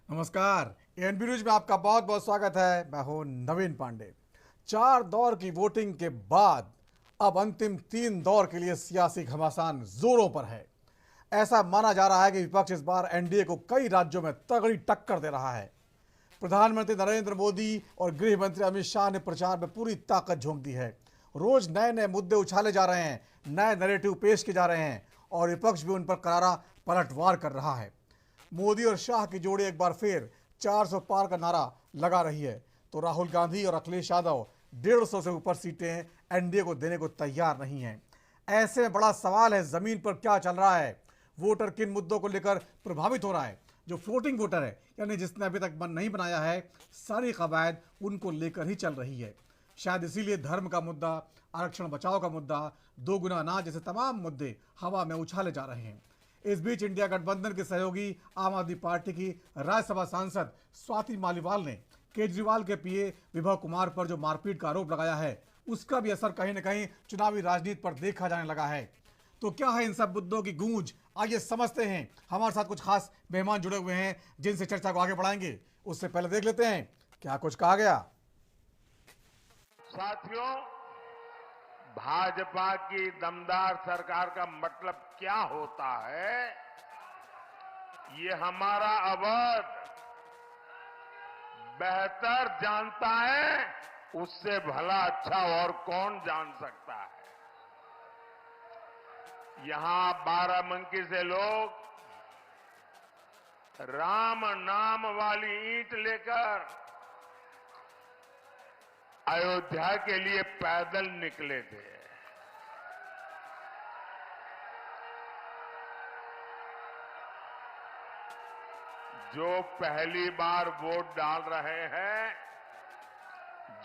नमस्कार। ANB news में आपका बहुत बहुत स्वागत है। मैं हूं नवीन पांडे। 4 दौर की वोटिंग के बाद अब अंतिम 3 दौर के लिए सियासी घमासान जोरों पर है। ऐसा माना जा रहा है कि विपक्ष इस बार एनडीए को कई राज्यों में तगड़ी टक्कर दे रहा है। प्रधानमंत्री नरेंद्र मोदी और गृह मंत्री अमित शाह ने प्रचार में पूरी ताकत झोंक दी है। रोज नए नए मुद्दे उछाले जा रहे हैं, नए नैरेटिव पेश किए जा रहे हैं और विपक्ष भी उन पर करारा पलटवार कर रहा है। मोदी और शाह की जोड़ी एक बार फिर 400 पार का नारा लगा रही है, तो राहुल गांधी और अखिलेश यादव 150 से ऊपर सीटें एनडीए को देने को तैयार नहीं हैं। ऐसे में बड़ा सवाल है, जमीन पर क्या चल रहा है? वोटर किन मुद्दों को लेकर प्रभावित हो रहा है? जो फ्लोटिंग वोटर है, यानी जिसने अभी तक मन नहीं बनाया है, सारी कवायद उनको लेकर ही चल रही है। शायद इसीलिए धर्म का मुद्दा, आरक्षण बचाओ का मुद्दा, 2 गुना अनाज जैसे तमाम मुद्दे हवा में उछाले जा रहे हैं। इस बीच इंडिया गठबंधन के सहयोगी आम आदमी पार्टी की राज्यसभा सांसद स्वाति मालीवाल ने केजरीवाल के पीए विभव कुमार पर जो मारपीट का आरोप लगाया है, उसका भी असर कहीं न कहीं चुनावी राजनीति पर देखा जाने लगा है। तो क्या है इन सब मुद्दों की गूंज? आइए समझते हैं। हमारे साथ कुछ खास मेहमान जुड़े हुए हैं जिनसे चर्चा को आगे बढ़ाएंगे। उससे पहले देख लेते हैं क्या कुछ कहा गया। साथियों, भाजपा की दमदार सरकार का मतलब क्या होता है, ये हमारा अवध बेहतर जानता है। उससे भला अच्छा और कौन जान सकता है। यहां बाराबंकी से लोग राम नाम वाली ईंट लेकर अयोध्या के लिए पैदल निकले थे। जो पहली बार वोट डाल रहे हैं,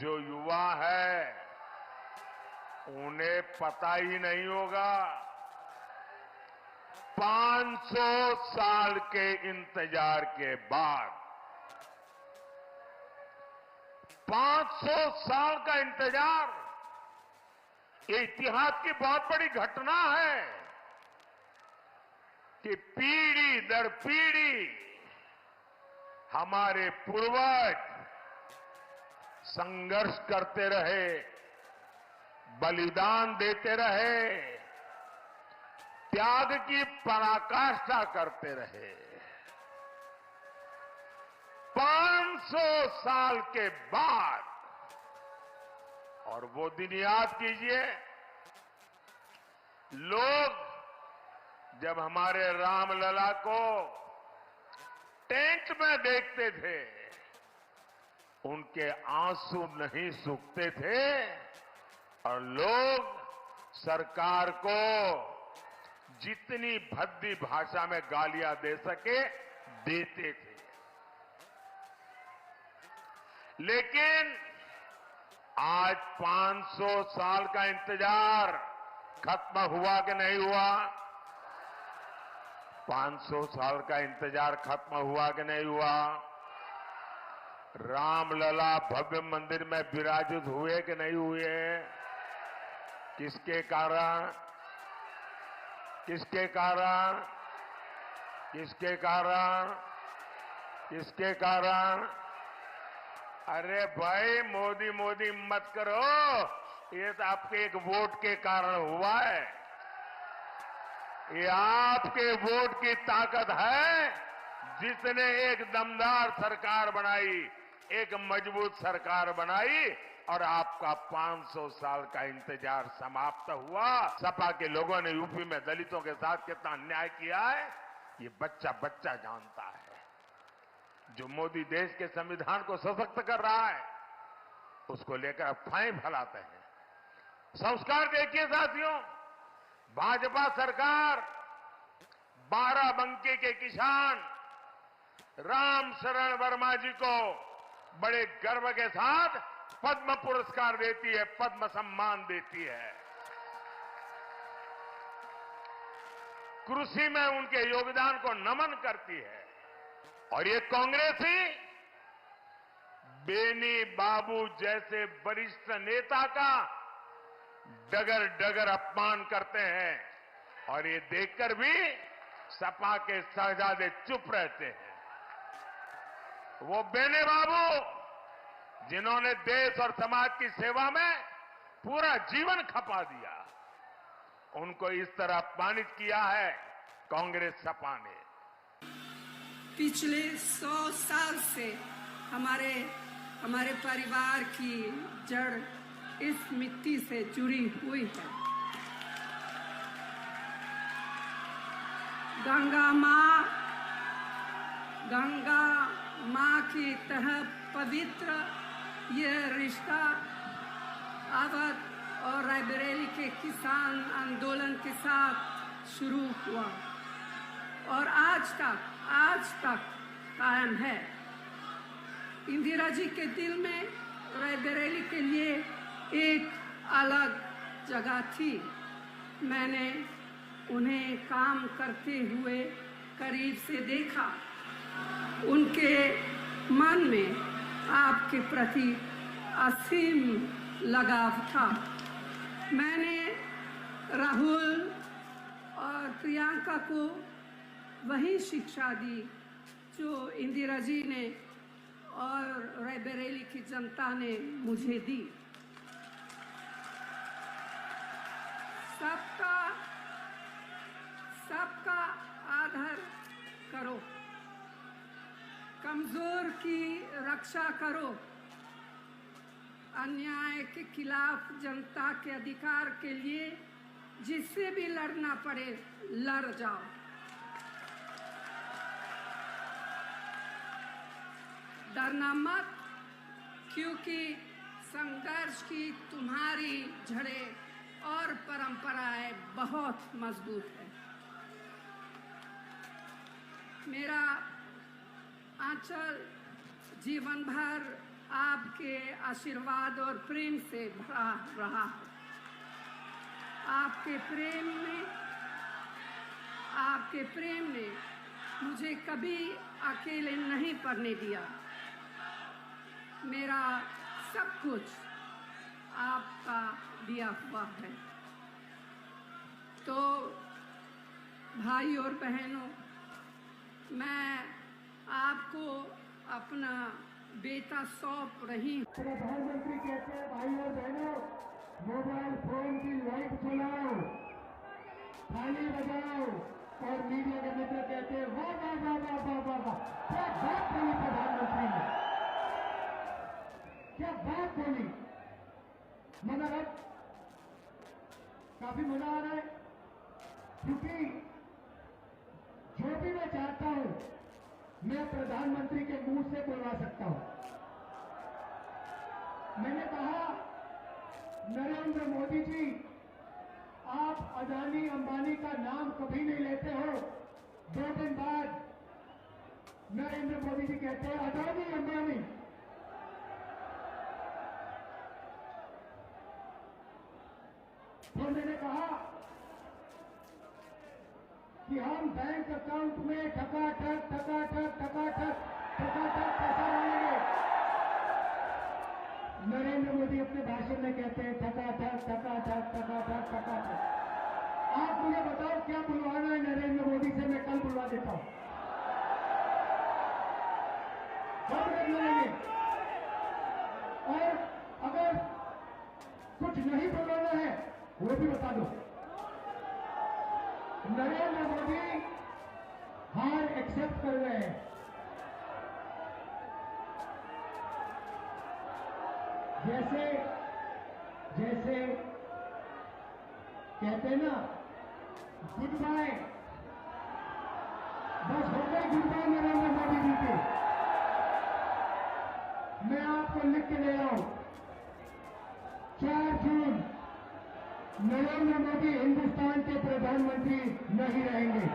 जो युवा है, उन्हें पता ही नहीं होगा 500 साल के इंतजार के बाद, 500 साल का इंतजार, ये इतिहास की बहुत बड़ी घटना है कि पीढ़ी दर पीढ़ी हमारे पूर्वज संघर्ष करते रहे, बलिदान देते रहे, त्याग की पराकाष्ठा करते रहे। 500 साल के बाद, और वो दिन याद कीजिए, लोग जब हमारे रामलला को टेंट में देखते थे, उनके आंसू नहीं सूखते थे और लोग सरकार को जितनी भद्दी भाषा में गालियां दे सके देते थे। लेकिन आज 500 साल का इंतजार खत्म हुआ कि नहीं हुआ? 500 साल का इंतजार खत्म हुआ कि नहीं हुआ? रामलला भव्य मंदिर में विराजित हुए कि नहीं हुए? किसके कारण? किसके कारण? किसके कारण? किसके कारण? अरे भाई, मोदी मोदी मत करो, ये तो आपके एक वोट के कारण हुआ है। ये आपके वोट की ताकत है, जिसने एक दमदार सरकार बनाई, एक मजबूत सरकार बनाई और आपका 500 साल का इंतजार समाप्त हुआ। सपा के लोगों ने यूपी में दलितों के साथ कितना अन्याय किया है, ये बच्चा बच्चा जानता है। जो मोदी देश के संविधान को सशक्त कर रहा है, उसको लेकर अफवाहें फैलाते हैं। संस्कार देखिए साथियों, भाजपा सरकार बाराबंकी के किसान राम शरण वर्मा जी को बड़े गर्व के साथ पद्म पुरस्कार देती है, पद्म सम्मान देती है। कृषि में उनके योगदान को नमन करती है। और ये कांग्रेसी बेनी बाबू जैसे वरिष्ठ नेता का डगर डगर अपमान करते हैं और ये देखकर भी सपा के शहजादे चुप रहते हैं। वो बेने बाबू जिन्होंने देश और समाज की सेवा में पूरा जीवन खपा दिया, उनको इस तरह अपमानित किया है कांग्रेस सपा ने। पिछले 100 साल से हमारे परिवार की जड़ इस मिट्टी से जुड़ी हुई है। गंगा माँ की तरह पवित्र यह रिश्ता अवध और रायबरेली के किसान आंदोलन के साथ शुरू हुआ और आज तक कायम है। इंदिरा जी के दिल में रायबरेली के लिए एक अलग जगह थी। मैंने उन्हें काम करते हुए करीब से देखा। उनके मन में आपके प्रति असीम लगाव था। मैंने राहुल और प्रियंका को वही शिक्षा दी जो इंदिरा जी ने और रायबरेली की जनता ने मुझे दी। सबका आदर करो, कमजोर की रक्षा करो, अन्याय के खिलाफ जनता के अधिकार के लिए जिससे भी लड़ना पड़े लड़ जाओ। डरना मत, क्योंकि संघर्ष की तुम्हारी जड़ें और परंपराएं बहुत मजबूत है। मेरा आंचल जीवन भर आपके आशीर्वाद और प्रेम से भरा रहा है। आपके प्रेम ने मुझे कभी अकेले नहीं पड़ने दिया। मेरा सब कुछ आपका दिया हुआ है। तो भाई और बहनों, मैं आपको अपना बेटा सौंप रही हूँ। प्रधानमंत्री कहते हैं भाई और बहनों, मोबाइल फोन की लाइट चलाओ, थाली बजाओ, और मीडिया के मित्र कहते हैं वाह वाह वाह वाह वाह वाह वाह, क्या बात बोली प्रधानमंत्री ने, क्या बात बोली। मगर अब काफी मजा आ रहा है, क्योंकि जो भी मैं चाहता हूं मैं प्रधानमंत्री के मुंह से बुलवा सकता हूं। मैंने कहा, नरेंद्र मोदी जी, आप अदानी अंबानी का नाम कभी नहीं लेते हो। 2 दिन बाद नरेंद्र मोदी जी कहते हैं अदानी अंबानी। तो मैंने कहा कि हम बैंक अकाउंट में ठकाठक पैसा डालेंगे। नरेंद्र मोदी अपने भाषण में कहते हैं ठकाठक। आप मुझे बताओ क्या बुलवाना है नरेंद्र मोदी से, मैं कल बुलवा देता हूं। और अगर कुछ नहीं बुलवाना है वो भी बता दो। नरेंद्र मोदी हार एक्सेप्ट कर रहे हैं। जैसे कहते हैं ना, गुड बाय, बस हो गई गुड बाय नरेंद्र मोदी जी की। मैं आपको लिख के ले रहा हूं, 4 जून नरेंद्र मोदी हिंदुस्तान के प्रधानमंत्री नहीं रहेंगे।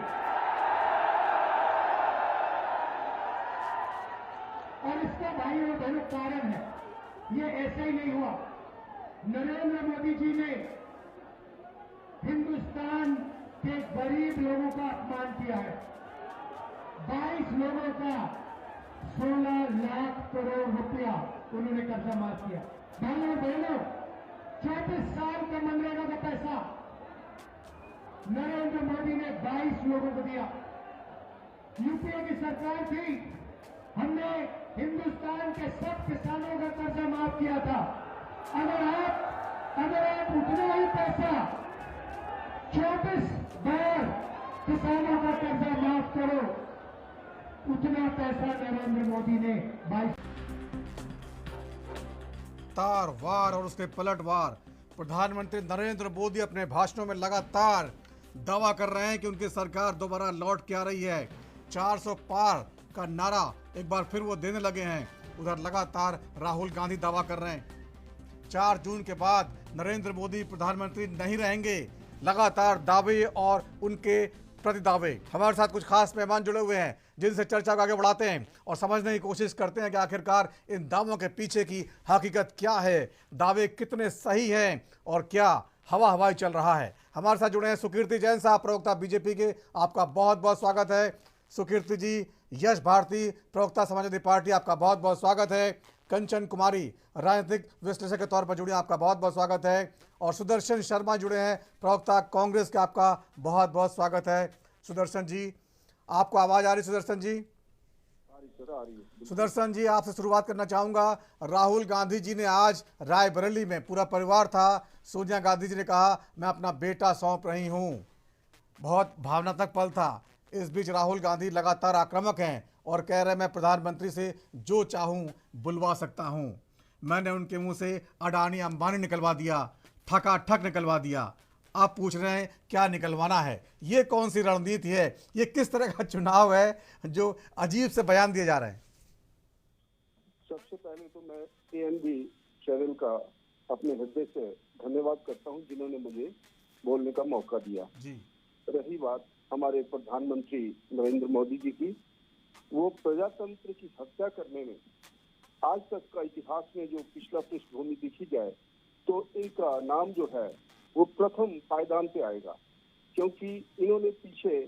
और इसका भाई और बहनों कारण है, ये ऐसे ही नहीं हुआ। नरेंद्र मोदी जी ने हिंदुस्तान के गरीब लोगों का अपमान किया है। 22 लोगों का 16 लाख करोड़ रुपया उन्होंने कर्जा माफ किया। भाइयों बहनों, 34 साल का मनरेगा का पैसा नरेंद्र मोदी ने 22 लोगों को दिया। यूपीए की सरकार थी, हमने हिंदुस्तान के सब किसानों का कर्जा माफ किया था। अगर आप उतना ही पैसा 24 बार किसानों का कर्जा माफ करो, उतना पैसा नरेंद्र मोदी ने 22 तार वार और उसके पलटवार। प्रधानमंत्री नरेंद्र मोदी अपने भाषणों में लगातार दावा कर रहे हैं कि उनकी सरकार दोबारा लौट के आ रही है। 400 पार का नारा एक बार फिर वो देने लगे हैं। उधर लगातार राहुल गांधी दावा कर रहे हैं 4 जून के बाद नरेंद्र मोदी प्रधानमंत्री नहीं रहेंगे। लगातार दावे और उनके प्रति दावे। हमारे साथ कुछ खास मेहमान जुड़े हुए हैं जिनसे चर्चा को आगे बढ़ाते हैं और समझने की कोशिश करते हैं कि आखिरकार इन दावों के पीछे की हकीकत क्या है, दावे कितने सही हैं और क्या हवा हवाई चल रहा है। हमारे साथ जुड़े हैं सुकीर्ति जैन साहब, प्रवक्ता बीजेपी के। आपका बहुत बहुत स्वागत है सुकीर्ति जी। यश भारती, प्रवक्ता समाजवादी पार्टी, आपका बहुत बहुत स्वागत है। कंचन कुमारी, राजनीतिक विश्लेषक के तौर पर जुड़े, आपका बहुत बहुत स्वागत है। और सुदर्शन शर्मा जुड़े हैं, प्रवक्ता कांग्रेस के, आपका बहुत बहुत स्वागत है। सुदर्शन जी, आपको आवाज आ रही? सुदर्शन जी, सुदर्शन जी, आपसे शुरुआत करना चाहूंगा। राहुल गांधी जी ने आज रायबरेली में, पूरा परिवार था, सोनिया गांधी जी ने कहा मैं अपना बेटा सौंप रही हूं। बहुत भावनात्मक पल था। इस बीच राहुल गांधी लगातार आक्रामक हैं और कह रहे हैं मैं प्रधानमंत्री से जो चाहूं बुलवा सकता हूं। मैंने उनके मुंह से अडानी अंबानी निकलवा दिया, ठकाठक निकलवा दिया। आप पूछ रहे हैं क्या निकलवाना है? ये कौन सी रणनीति है? ये किस तरह का चुनाव है जो अजीब से बयान दिए जा रहे हैं? सबसे पहले तो मैं एएनबी चैनल का अपने हृदय से धन्यवाद करता हूं जिन्होंने मुझे बोलने का मौका दिया जी। रही बात हमारे प्रधानमंत्री नरेंद्र मोदी जी की, वो प्रजातंत्र की हत्या करने में आज तक का इतिहास में जो पिछला पृष्ठभूमि देखी जाए तो इनका नाम जो है वो प्रथम पायदान पे आएगा, क्योंकि इन्होंने पीछे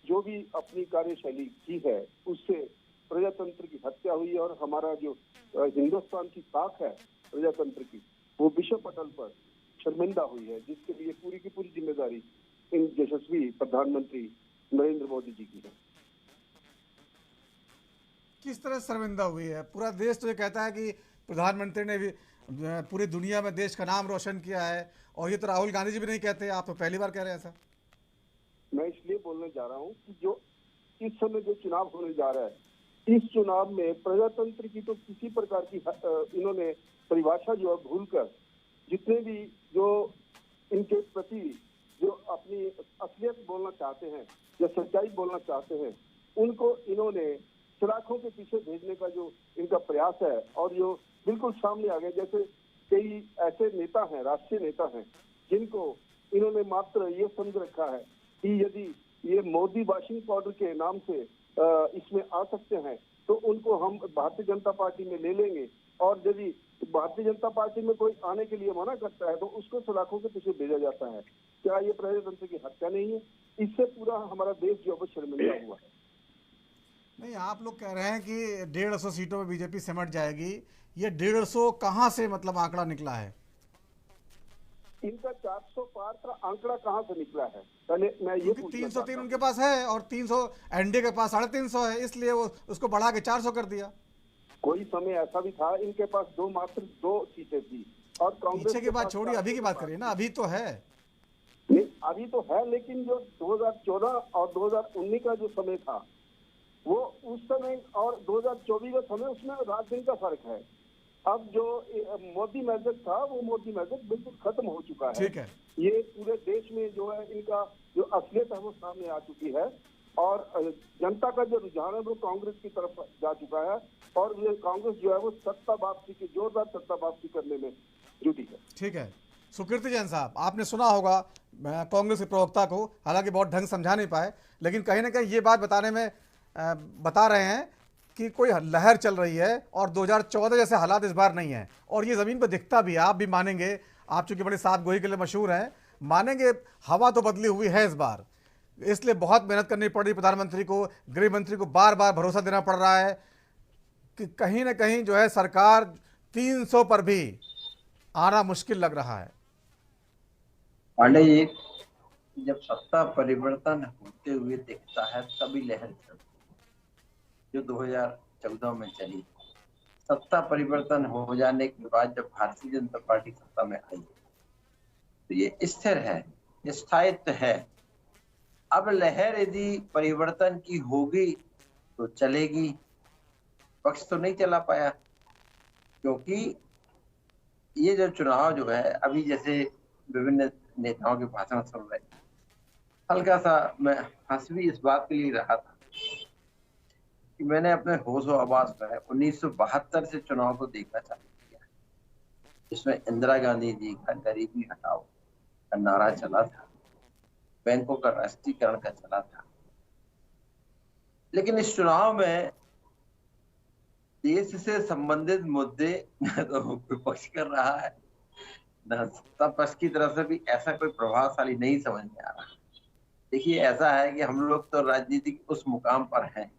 जो भी अपनी कार्यशैली की है उससे प्रजातंत्र की हत्या हुई और हमारा जो हिंदुस्तान की साख है प्रजातंत्र की वो विश्व पटल पर शर्मिंदा हुई है, जिसके लिए पूरी की पूरी जिम्मेदारी इन यशस्वी प्रधानमंत्री नरेंद्र मोदी जी की है। किस तरह शर्मिंदा हुई है? पूरा देश तो ये कहता है कि प्रधानमंत्री ने भी पूरी दुनिया में देश का नाम रोशन किया है, और ये तो राहुल गांधी जी भी नहीं कहते, आप तो पहली बार कह रहे हैं ऐसा। मैं इसलिए बोलने जा रहा हूँ कि जो इस समय जो चुनाव होने जा रहा है, इस चुनाव में प्रजातंत्र की तो किसी प्रकार की इन्होंने परिभाषा जो है भूलकर जितने भी जो इनके प्रति जो अपनी असलियत बोलना चाहते हैं या सच्चाई बोलना चाहते हैं, उनको इन्होंने सलाखों के पीछे भेजने का जो इनका प्रयास है और जो बिल्कुल सामने आ गया। जैसे कई ऐसे नेता हैं, राष्ट्रीय नेता हैं, जिनको इन्होंने मात्र ये समझ रखा है कि यदि ये मोदी वॉशिंग पाउडर के नाम से इसमें आ सकते हैं तो उनको हम भारतीय जनता पार्टी में ले लेंगे, और यदि भारतीय जनता पार्टी में कोई आने के लिए मना करता है तो उसको सलाखों के पीछे भेजा जाता है। क्या ये प्रजातंत्र की हत्या नहीं है? इससे पूरा हमारा देश जो है शर्मिंदा हुआ है। नहीं, आप लोग कह रहे हैं कि 150 सीटों में बीजेपी सिमट जाएगी। ये 150 कहां से मतलब आंकड़ा निकला है? इनका 400 पार का आंकड़ा कहां से निकला है? पहले मैं ये 303 उनके पास है और 300 एनडीए के पास 350 है, इसलिए वो उसको बढ़ा के 400 कर दिया। कोई समय ऐसा भी था इनके पास मात्र दो सीटें थी और कांग्रेस पीछे की बात छोड़िए, अभी की बात करिए ना। अभी तो है, नहीं अभी तो है, लेकिन जो 2014 और 2019 का जो समय था वो उस समय और 2024 का समय, उसमें रात दिन का फर्क है। अब जो मोदी मैजिक था वो मोदी मैजिक बिल्कुल खत्म हो चुका है। ठीक है। ये पूरे देश में जो है इनका जो असलियत है वो सामने आ चुकी है और जनता का जो रुझान है वो कांग्रेस की तरफ जा चुका है और ये कांग्रेस जो है वो सत्ता वापसी की जोरदार सत्ता वापसी करने में जुटी है। ठीक है। सुकीर्ति जैन साहब, आपने सुना होगा कांग्रेस के प्रवक्ता को, हालांकि बहुत ढंग समझा नहीं पाए, लेकिन कहीं ना कहीं ये बात बताने में बता रहे हैं कि कोई लहर चल रही है और 2014 जैसे हालात इस बार नहीं है, और ये ज़मीन पर दिखता भी है। आप भी मानेंगे, आप चूंकि बड़े साफ गोई के लिए मशहूर हैं, मानेंगे हवा तो बदली हुई है इस बार। इसलिए बहुत मेहनत करनी पड़ रही प्रधानमंत्री को, गृह मंत्री को बार बार भरोसा देना पड़ रहा है कि कहीं ना कहीं जो है सरकार 300 पर भी आना मुश्किल लग रहा है। पांडे जी, जब सत्ता परिवर्तन होते हुए दिखता है तभी लहर चलती है। जो 2014 में चली। सत्ता परिवर्तन हो जाने के बाद जब भारतीय जनता पार्टी सत्ता में आई तो ये स्थिर है, स्थायित्व है। अब लहर यदि परिवर्तन की होगी तो चलेगी। पक्ष तो नहीं चला पाया, क्योंकि ये जो चुनाव जो है, अभी जैसे विभिन्न नेताओं के भाषण सुन रहे, हल्का सा मैं हंस भी इस बात के लिए रहा था कि मैंने अपने होश और आवास में 1972 से चुनाव को देखना चालू किया, जिसमें इंदिरा गांधी जी का गरीबी हटाओ का नारा चला था, बैंकों का राष्ट्रीयकरण का चला था। लेकिन इस चुनाव में देश से संबंधित मुद्दे न तो विपक्ष कर रहा है, न सत्ता पक्ष की तरफ से भी ऐसा कोई प्रभावशाली नहीं समझ में आ रहा। देखिए, ऐसा है कि हम लोग तो राजनीति के उस मुकाम पर हैं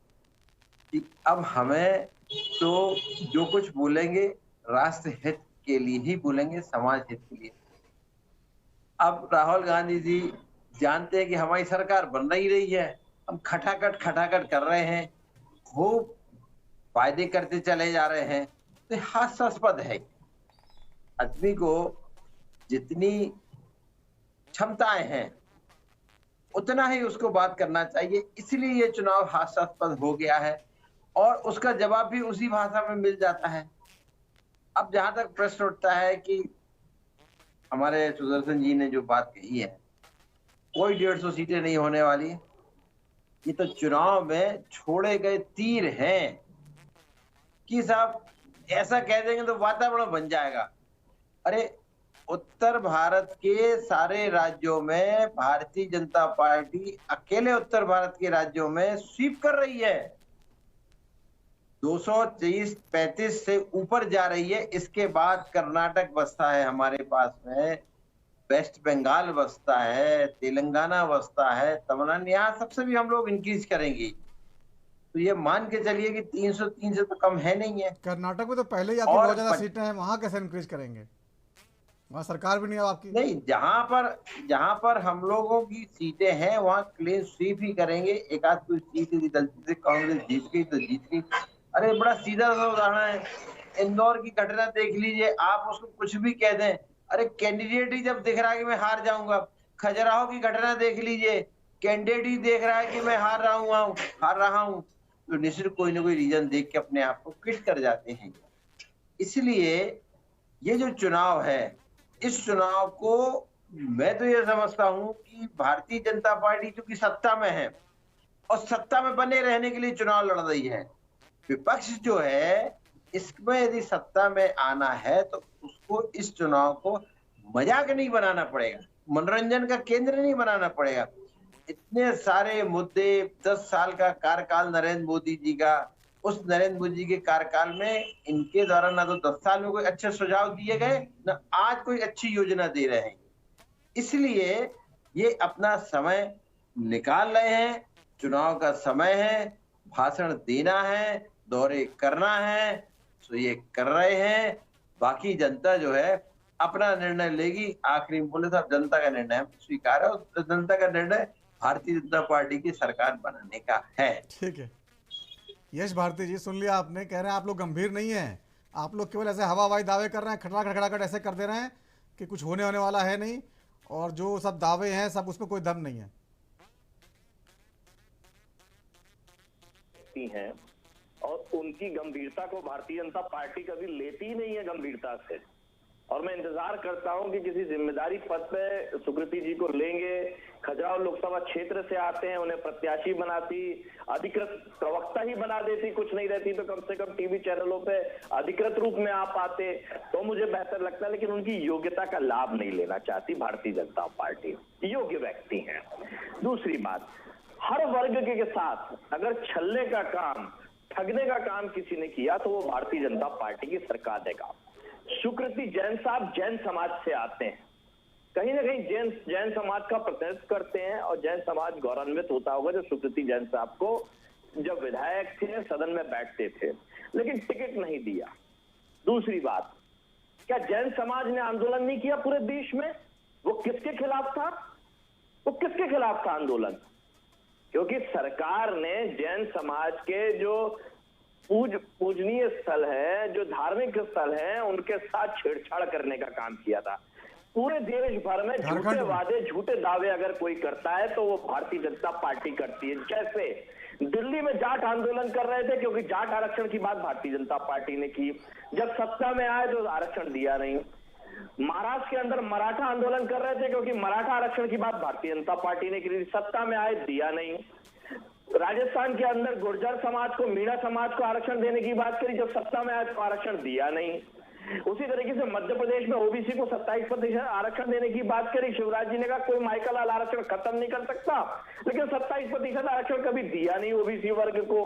कि अब हमें तो जो कुछ बोलेंगे राष्ट्र हित के लिए ही बोलेंगे, समाज हित के लिए। अब राहुल गांधी जी जानते हैं कि हमारी सरकार बन नहीं रही है, हम खटाखट कर रहे हैं, खूब वायदे करते चले जा रहे हैं, तो हास्यास्पद है। आदमी को जितनी क्षमताएं हैं उतना ही उसको बात करना चाहिए, इसलिए ये चुनाव हास्यास्पद हो गया है और उसका जवाब भी उसी भाषा में मिल जाता है। अब जहां तक प्रश्न उठता है कि हमारे सुदर्शन जी ने जो बात कही है, कोई 150 सीटें नहीं होने वाली, ये तो चुनाव में छोड़े गए तीर हैं कि साहब ऐसा कह देंगे तो वातावरण बन जाएगा। अरे, उत्तर भारत के सारे राज्यों में भारतीय जनता पार्टी अकेले उत्तर भारत के राज्यों में स्वीप कर रही है, 235 से ऊपर जा रही है। इसके बाद कर्नाटक बसता है हमारे पास में, वेस्ट बंगाल बसता है, तेलंगाना बसता है, तमिलनाडु, यहाँ सबसे भी हम लोग इंक्रीज करेंगे। तो ये मान के चलिए कि 303 से तो कम है नहीं है। कर्नाटक में तो पहले ही आपकी बहुत ज्यादा सीटें हैं, वहां कैसे इंक्रीज करेंगे? वहाँ सरकार भी नहीं है आपकी। नहीं, जहां पर हम लोगों की सीटें हैं वहां क्लीन स्वीप ही करेंगे। एक आध कोई सीट यदि गलती से कांग्रेस जीत गई तो जीत गई। अरे, बड़ा सीधा सा उदाहरण है, इंदौर की घटना देख लीजिए, आप उसको कुछ भी कह दें, अरे कैंडिडेट ही जब दिख रहा है कि मैं हार जाऊंगा। खजुराहो की घटना देख लीजिए, कैंडिडेट ही देख रहा है कि मैं हार रहा हूँ, तो निश्चित कोई ना कोई रीजन देख के अपने आप को क्विट कर जाते हैं। इसलिए ये जो चुनाव है, इस चुनाव को मैं तो ये समझता हूं कि भारतीय जनता पार्टी चूंकि सत्ता में है और सत्ता में बने रहने के लिए चुनाव लड़ रही है, विपक्ष जो है इसमें यदि सत्ता में आना है तो उसको इस चुनाव को मजाक नहीं बनाना पड़ेगा, मनोरंजन का केंद्र नहीं बनाना पड़ेगा। इतने सारे मुद्दे, 10 साल का कार्यकाल नरेंद्र मोदी जी का, उस नरेंद्र मोदी जी के कार्यकाल में इनके द्वारा ना तो 10 साल में कोई अच्छे सुझाव दिए गए, ना आज कोई अच्छी योजना दे रहे हैं। इसलिए ये अपना समय निकाल रहे हैं, चुनाव का समय है, भाषण देना है, दौरे करना है, तो ये कर रहे हैं। बाकी जनता जो है अपना निर्णय लेगी। आखिरी में बोले साहब, जनता का निर्णय हम स्वीकार है, और जनता का निर्णय भारतीय जनता पार्टी की सरकार बनाने का है। ठीक है यश भारती जी, सुन लिया आपने। कह रहे हैं आप लोग गंभीर नहीं हैं, आप लोग केवल ऐसे हवाबाजी दावे कर रहे हैं, खटखटाखट ऐसे कर दे रहे हैं कि कुछ होने वाला है नहीं, और जो सब दावे हैं सब उसमें कोई दम नहीं है। हैं और उनकी गंभीरता को भारतीय जनता पार्टी कभी लेती ही नहीं है गंभीरता से। और मैं इंतजार करता हूं कि किसी जिम्मेदारी पद पे सुकृति जी को लेंगे। खजुराहो लोकसभा क्षेत्र से आते हैं, उन्हें प्रत्याशी बनाती, अधिकृत प्रवक्ता ही बना देती, कुछ नहीं रहती तो कम से कम टीवी चैनलों पे अधिकृत रूप में आ पाते तो मुझे बेहतर लगता है। लेकिन उनकी योग्यता का लाभ नहीं लेना चाहती भारतीय जनता पार्टी। योग्य व्यक्ति हैं। दूसरी बात, हर वर्ग के साथ अगर छलने का काम, ठगने का काम किसी ने किया तो वो भारतीय जनता पार्टी की सरकार देगा। सुकृति जैन साहब जैन समाज से आते हैं, कहीं ना कहीं जैन समाज का प्रतिनिधित्व करते हैं, और जैन समाज गौरवान्वित होता होगा जो सुकृति जैन साहब को जब विधायक थे सदन में बैठते थे, लेकिन टिकट नहीं दिया। दूसरी बात, क्या जैन समाज ने आंदोलन नहीं किया पूरे देश में? वो किसके खिलाफ था? वो किसके खिलाफ था आंदोलन? क्योंकि सरकार ने जैन समाज के जो पूजनीय स्थल है, जो धार्मिक स्थल है, उनके साथ छेड़छाड़ करने का काम किया था। पूरे देश भर में झूठे वादे, झूठे दावे अगर कोई करता है तो वो भारतीय जनता पार्टी करती है। जैसे दिल्ली में जाट आंदोलन कर रहे थे, क्योंकि जाट आरक्षण की बात भारतीय जनता पार्टी ने की, जब सत्ता में आए तो आरक्षण दिया नहीं। महाराष्ट्र के अंदर मराठा आंदोलन कर रहे थे, क्योंकि मराठा आरक्षण की बात भारतीय जनता पार्टी ने की, सत्ता में आए दिया नहीं। राजस्थान के अंदर गुर्जर समाज को, मीणा समाज को आरक्षण देने की बात करी, जब सत्ता में आए तो आरक्षण दिया नहीं। उसी तरीके से मध्य प्रदेश में ओबीसी को 27% आरक्षण देने की बात करी, शिवराज जी ने कहा कोई माइकल आरक्षण खत्म नहीं कर सकता, लेकिन 27% आरक्षण कभी दिया नहीं ओबीसी वर्ग को।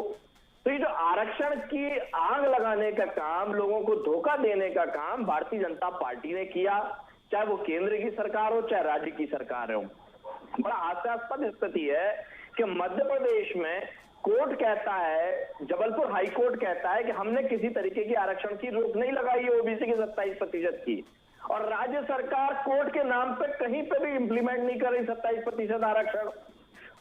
तो ये जो आरक्षण की आग लगाने का काम, लोगों को धोखा देने का काम भारतीय जनता पार्टी ने किया, चाहे वो केंद्र की सरकार हो चाहे राज्य की सरकार हो। बड़ा हास्यास्पद स्थिति है कि मध्य प्रदेश में कोर्ट कहता है, जबलपुर हाई कोर्ट कहता है कि हमने किसी तरीके की आरक्षण की रोक नहीं लगाई है ओबीसी की 27% की, और राज्य सरकार कोर्ट के नाम पे कहीं पे भी इंप्लीमेंट नहीं कर रही 27% आरक्षण।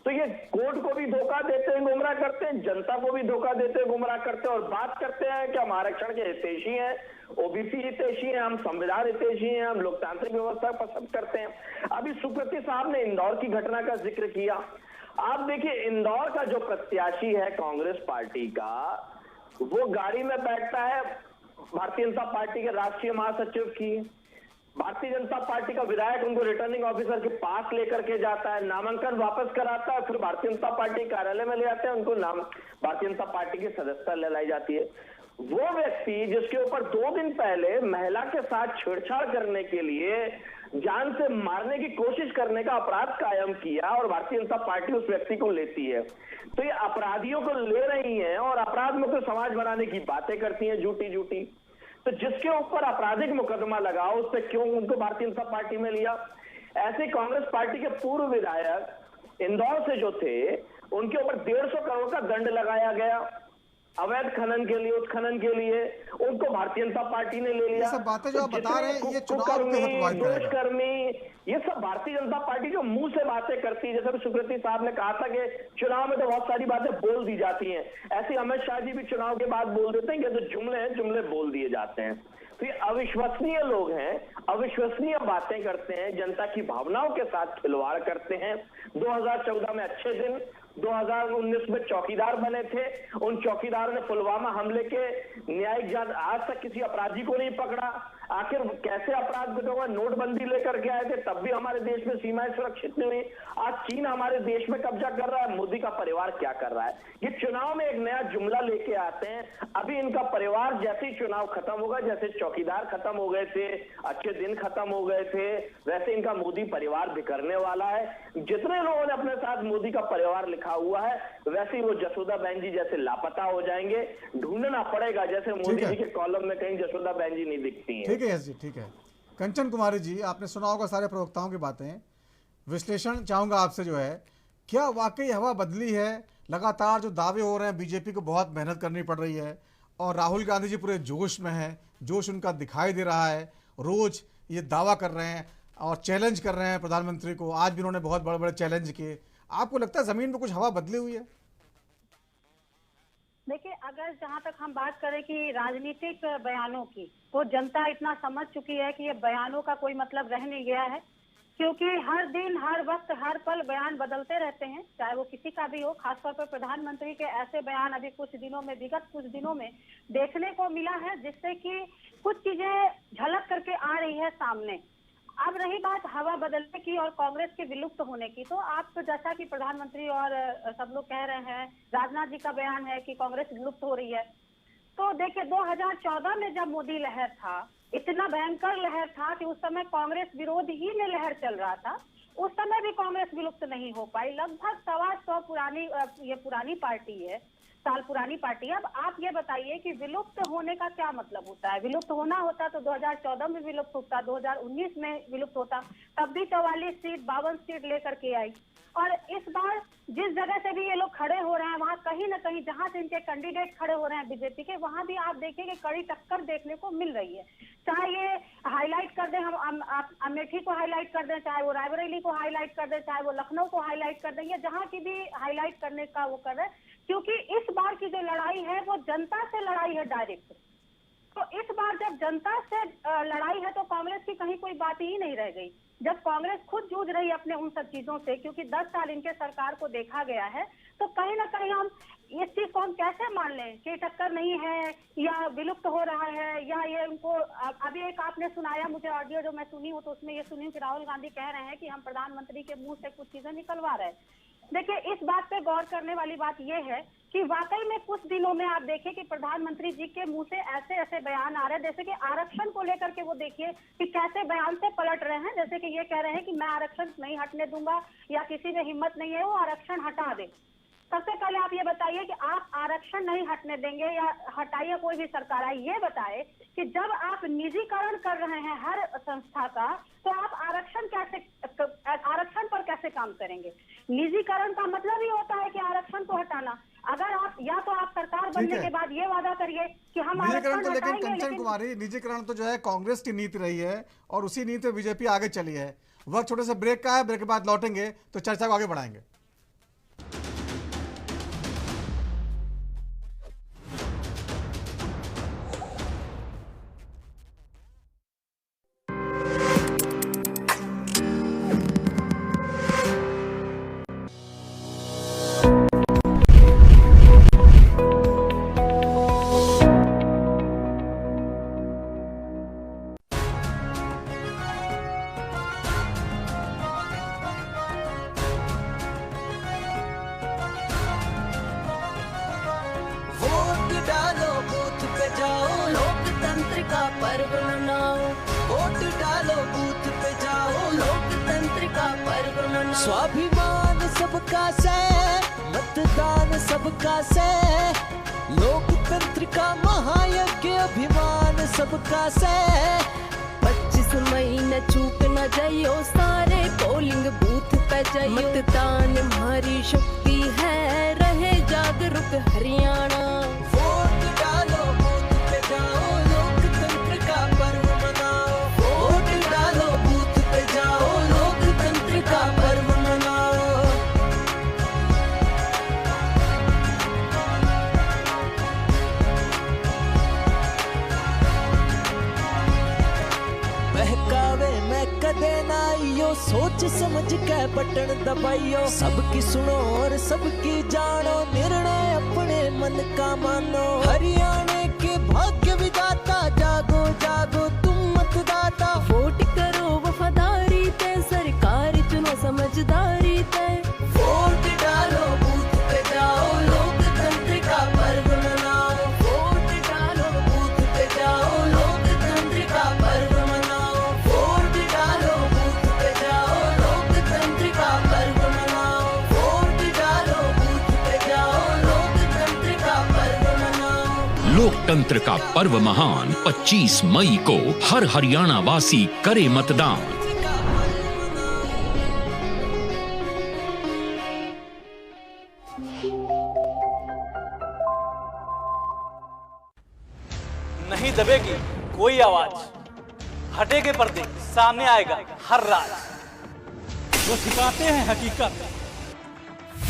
तो ये कोर्ट को भी धोखा देते हैं, गुमराह करते हैं, जनता को भी धोखा देते हैं, गुमराह करते हैं, और बात करते हैं कि हम आरक्षण के हितैषी हैं, ओबीसी हितैषी हैं, हम संविधान हितैषी हैं, हम लोकतांत्रिक व्यवस्था पसंद करते हैं। अभी सुकृति साहब ने इंदौर की घटना का जिक्र किया। आप देखिए, इंदौर का जो प्रत्याशी है कांग्रेस पार्टी का, वो गाड़ी में बैठता है भारतीय जनता पार्टी के राष्ट्रीय महासचिव की, भारतीय जनता पार्टी का विधायक उनको रिटर्निंग ऑफिसर के पास लेकर के जाता है, नामांकन वापस कराता है, फिर भारतीय जनता पार्टी कार्यालय में ले आते हैं, उनको भारतीय जनता पार्टी की सदस्यता ले लाई जाती है। वो व्यक्ति जिसके ऊपर 2 दिन पहले महिला के साथ छेड़छाड़ करने के लिए जान से मारने की कोशिश करने का अपराध कायम किया, और भारतीय जनता पार्टी उस व्यक्ति को लेती है, तो ये अपराधियों को ले रही है और अपराध मुक्त समाज बनाने की बातें करती हैं झूठी झूठी। तो जिसके ऊपर आपराधिक मुकदमा लगाओ, उस पर क्यों उनको भारतीय जनता पार्टी में लिया? ऐसे कांग्रेस पार्टी के पूर्व विधायक इंदौर से जो थे, उनके ऊपर 150 करोड़ का दंड लगाया गया अवैध खनन के लिए, उत्खनन के लिए, उनको भारतीय जनता पार्टी ने ले लिया। ये सब बातें जो आप बता रहे हैं, ये चुनाव में कर्मी, ये सब भारतीय जनता पार्टी जो मुंह से बातें करती है, जैसे सुकृति साहब ने कहा था कि चुनाव में तो बहुत सारी बातें बोल दी जाती हैं, ऐसे अमित शाह जी भी चुनाव के बाद बोल देते हैं कि जो जुमले हैं जुमले बोल दिए जाते हैं। तो ये अविश्वसनीय लोग हैं, अविश्वसनीय बातें करते हैं, जनता की भावनाओं के साथ खिलवाड़ करते हैं। 2014 में अच्छे दिन, 2019 में चौकीदार बने थे, उन चौकीदारों ने पुलवामा हमले के न्यायिक जांच, आज तक किसी अपराधी को नहीं पकड़ा। आखिर कैसे अपराध घटोगा? नोटबंदी लेकर के आए थे, तब भी हमारे देश में सीमाएं सुरक्षित नहीं हुई। आज चीन हमारे देश में कब्जा कर रहा है, मोदी का परिवार क्या कर रहा है? ये चुनाव में एक नया जुमला लेके आते हैं। अभी इनका परिवार जैसे ही चुनाव खत्म होगा, जैसे चौकीदार खत्म हो गए थे, अच्छे दिन खत्म हो गए थे, वैसे इनका मोदी परिवार बिखरने वाला है। जितने लोगों ने अपने साथ मोदी का परिवार लिखा हुआ है, वैसे ही वो जसोदा बहन जी जैसे लापता हो जाएंगे। ढूंढना पड़ेगा, जैसे मोदी जी के कॉलम में कहीं जसोदा बहन जी नहीं दिखती हैं। ठीक है यस जी, ठीक है। कंचन कुमारी जी, आपने सुना होगा सारे प्रवक्ताओं की बातें, विश्लेषण चाहूंगा आपसे जो है, क्या वाकई हवा बदली है? लगातार जो दावे हो रहे हैं, बीजेपी को बहुत मेहनत करनी पड़ रही है, और राहुल गांधी जी पूरे जोश में हैं, जोश उनका दिखाई दे रहा है, रोज ये दावा कर रहे हैं और चैलेंज कर रहे हैं प्रधानमंत्री को। आज भी उन्होंने बहुत बड़े बड़े चैलेंज किए। आपको लगता है जमीन पर कुछ हवा बदली हुई है? देखिए, अगर जहां तक हम बात करें कि राजनीतिक बयानों की, तो जनता इतना समझ चुकी है कि ये बयानों का कोई मतलब रह नहीं गया है, क्योंकि हर दिन, हर वक्त, हर पल बयान बदलते रहते हैं, चाहे वो किसी का भी हो। खासतौर पर प्रधानमंत्री के ऐसे बयान अभी कुछ दिनों में, विगत कुछ दिनों में देखने को मिला है, जिससे कि कुछ चीजें झलक करके आ रही है सामने। अब रही बात हवा बदलने की और कांग्रेस के विलुप्त होने की, तो आप तो जैसा कि प्रधानमंत्री और सब लोग कह रहे हैं, राजनाथ जी का बयान है कि कांग्रेस विलुप्त हो रही है। तो देखिए, 2014 में जब मोदी लहर था, इतना भयंकर लहर था कि उस समय कांग्रेस विरोध ही में लहर चल रहा था, उस समय भी कांग्रेस विलुप्त नहीं हो पाई। लगभग 125 पुरानी पार्टी है, साल पुरानी पार्टी है। अब आप ये बताइए कि विलुप्त होने का क्या मतलब होता है? विलुप्त होना होता तो 2014 में विलुप्त होता, 2019 में विलुप्त होता, तब भी 44 सीट, 52 सीट लेकर के आई। और इस बार जिस जगह से भी ये लोग खड़े हो रहे हैं, वहाँ कहीं ना कहीं जहाँ से इनके कैंडिडेट खड़े हो रहे हैं बीजेपी के, वहाँ भी आप देखिए कि कड़ी टक्कर देखने को मिल रही है। चाहे ये हाईलाइट कर दें, हम अमेठी को हाईलाइट कर दें, चाहे वो रायबरेली को हाईलाइट कर दें, चाहे वो लखनऊ को हाईलाइट कर दें, या जहाँ की भी हाईलाइट करने का वो कर रहे हैं, क्योंकि इस बार की जो लड़ाई है वो जनता से लड़ाई है डायरेक्ट। तो इस बार जब जनता से लड़ाई है तो कांग्रेस की कहीं कोई बात ही नहीं रह गई। जब कांग्रेस खुद जूझ रही है अपने उन सब चीजों से, क्योंकि 10 साल इनके सरकार को देखा गया है, तो कहीं ना कहीं हम इस चीज को हम कैसे मान लें कि टक्कर नहीं है या विलुप्त हो रहा है, या ये उनको अभी एक आपने सुनाया मुझे ऑडियो जो मैं सुनी हूँ, तो उसमें ये सुनी हूँ कि राहुल गांधी कह रहे हैं कि हम प्रधानमंत्री के मुंह से कुछ चीजें निकलवा रहे हैं। देखिए, इस बात पे गौर करने वाली बात यह है कि वाकई में कुछ दिनों में आप देखिए कि प्रधानमंत्री जी के मुंह से ऐसे ऐसे बयान आ रहे हैं, जैसे कि आरक्षण को लेकर के वो देखिए कि कैसे बयान से पलट रहे हैं। जैसे कि ये कह रहे हैं कि मैं आरक्षण नहीं हटने दूंगा, या किसी में हिम्मत नहीं है वो आरक्षण हटा दे। सबसे पहले आप ये बताइए कि आप आरक्षण नहीं हटने देंगे या हटाइए, कोई भी सरकार आए, ये बताए कि जब आप निजीकरण कर रहे हैं हर संस्था का, तो आप आरक्षण पर कैसे काम करेंगे? निजीकरण का मतलब ही होता है कि आरक्षण को हटाना। अगर आप या तो आप सरकार बनने के बाद ये वादा करिए कि हम निजीकरण तो, लेकिन हटाएंगे, कंचन कुमारी, निजीकरण तो जो है कांग्रेस की नीति रही है और उसी नीति पे बीजेपी आगे चली है। वक्त छोटे से ब्रेक का है, ब्रेक के बाद लौटेंगे तो चर्चा को आगे बढ़ाएंगे। स्वाभिमान सबका से, मतदान सबका से, लोकतंत्र का महायज्ञ अभिमान सबका से। 25 मई न चूक न जाइयो, सारे पोलिंग बूथ पे जाइयो। मतदान हमारी शक्ति है, रहे जागरूक हरियाणा। वोट डालो बूथ पे जाओ, लोकतंत्र का पर्व मनाओ। वोट डालो बूथ पे जाओ, लोकतंत्र का पर्व मनाओ। बहकावे मैं कदे ना आइयो, सोच समझ के बटन दबाइयो। सबकी सुनो और सबकी जानो, निर्णय अपने मन का मानो। हरियाणा के भाग्य विधाता, जागो जागो तुम मतदाता। वोट करो वफादारी ते, सरकार चुनो समझदारी ते। वोट डालो बूथ पे जाओ, लोकतंत्र का पर्व मनाओ। वोट डालो बूथ पे जाओ, लोकतंत्र का पर्व मनाओ। वोट डालो बूथ पे जाओ, लोकतंत्र का पर्व मनाओ। वोट डालो बूथ पे जाओ, लोकतंत्र का पर्व मनाओ। लोकतंत्र का पर्व महान 25 मई को हर हरियाणा वासी करे मतदान। नहीं दबेगी कोई आवाज, हटेगे पर्दे, सामने आएगा हर राज। जो सिखाते हैं हकीकत,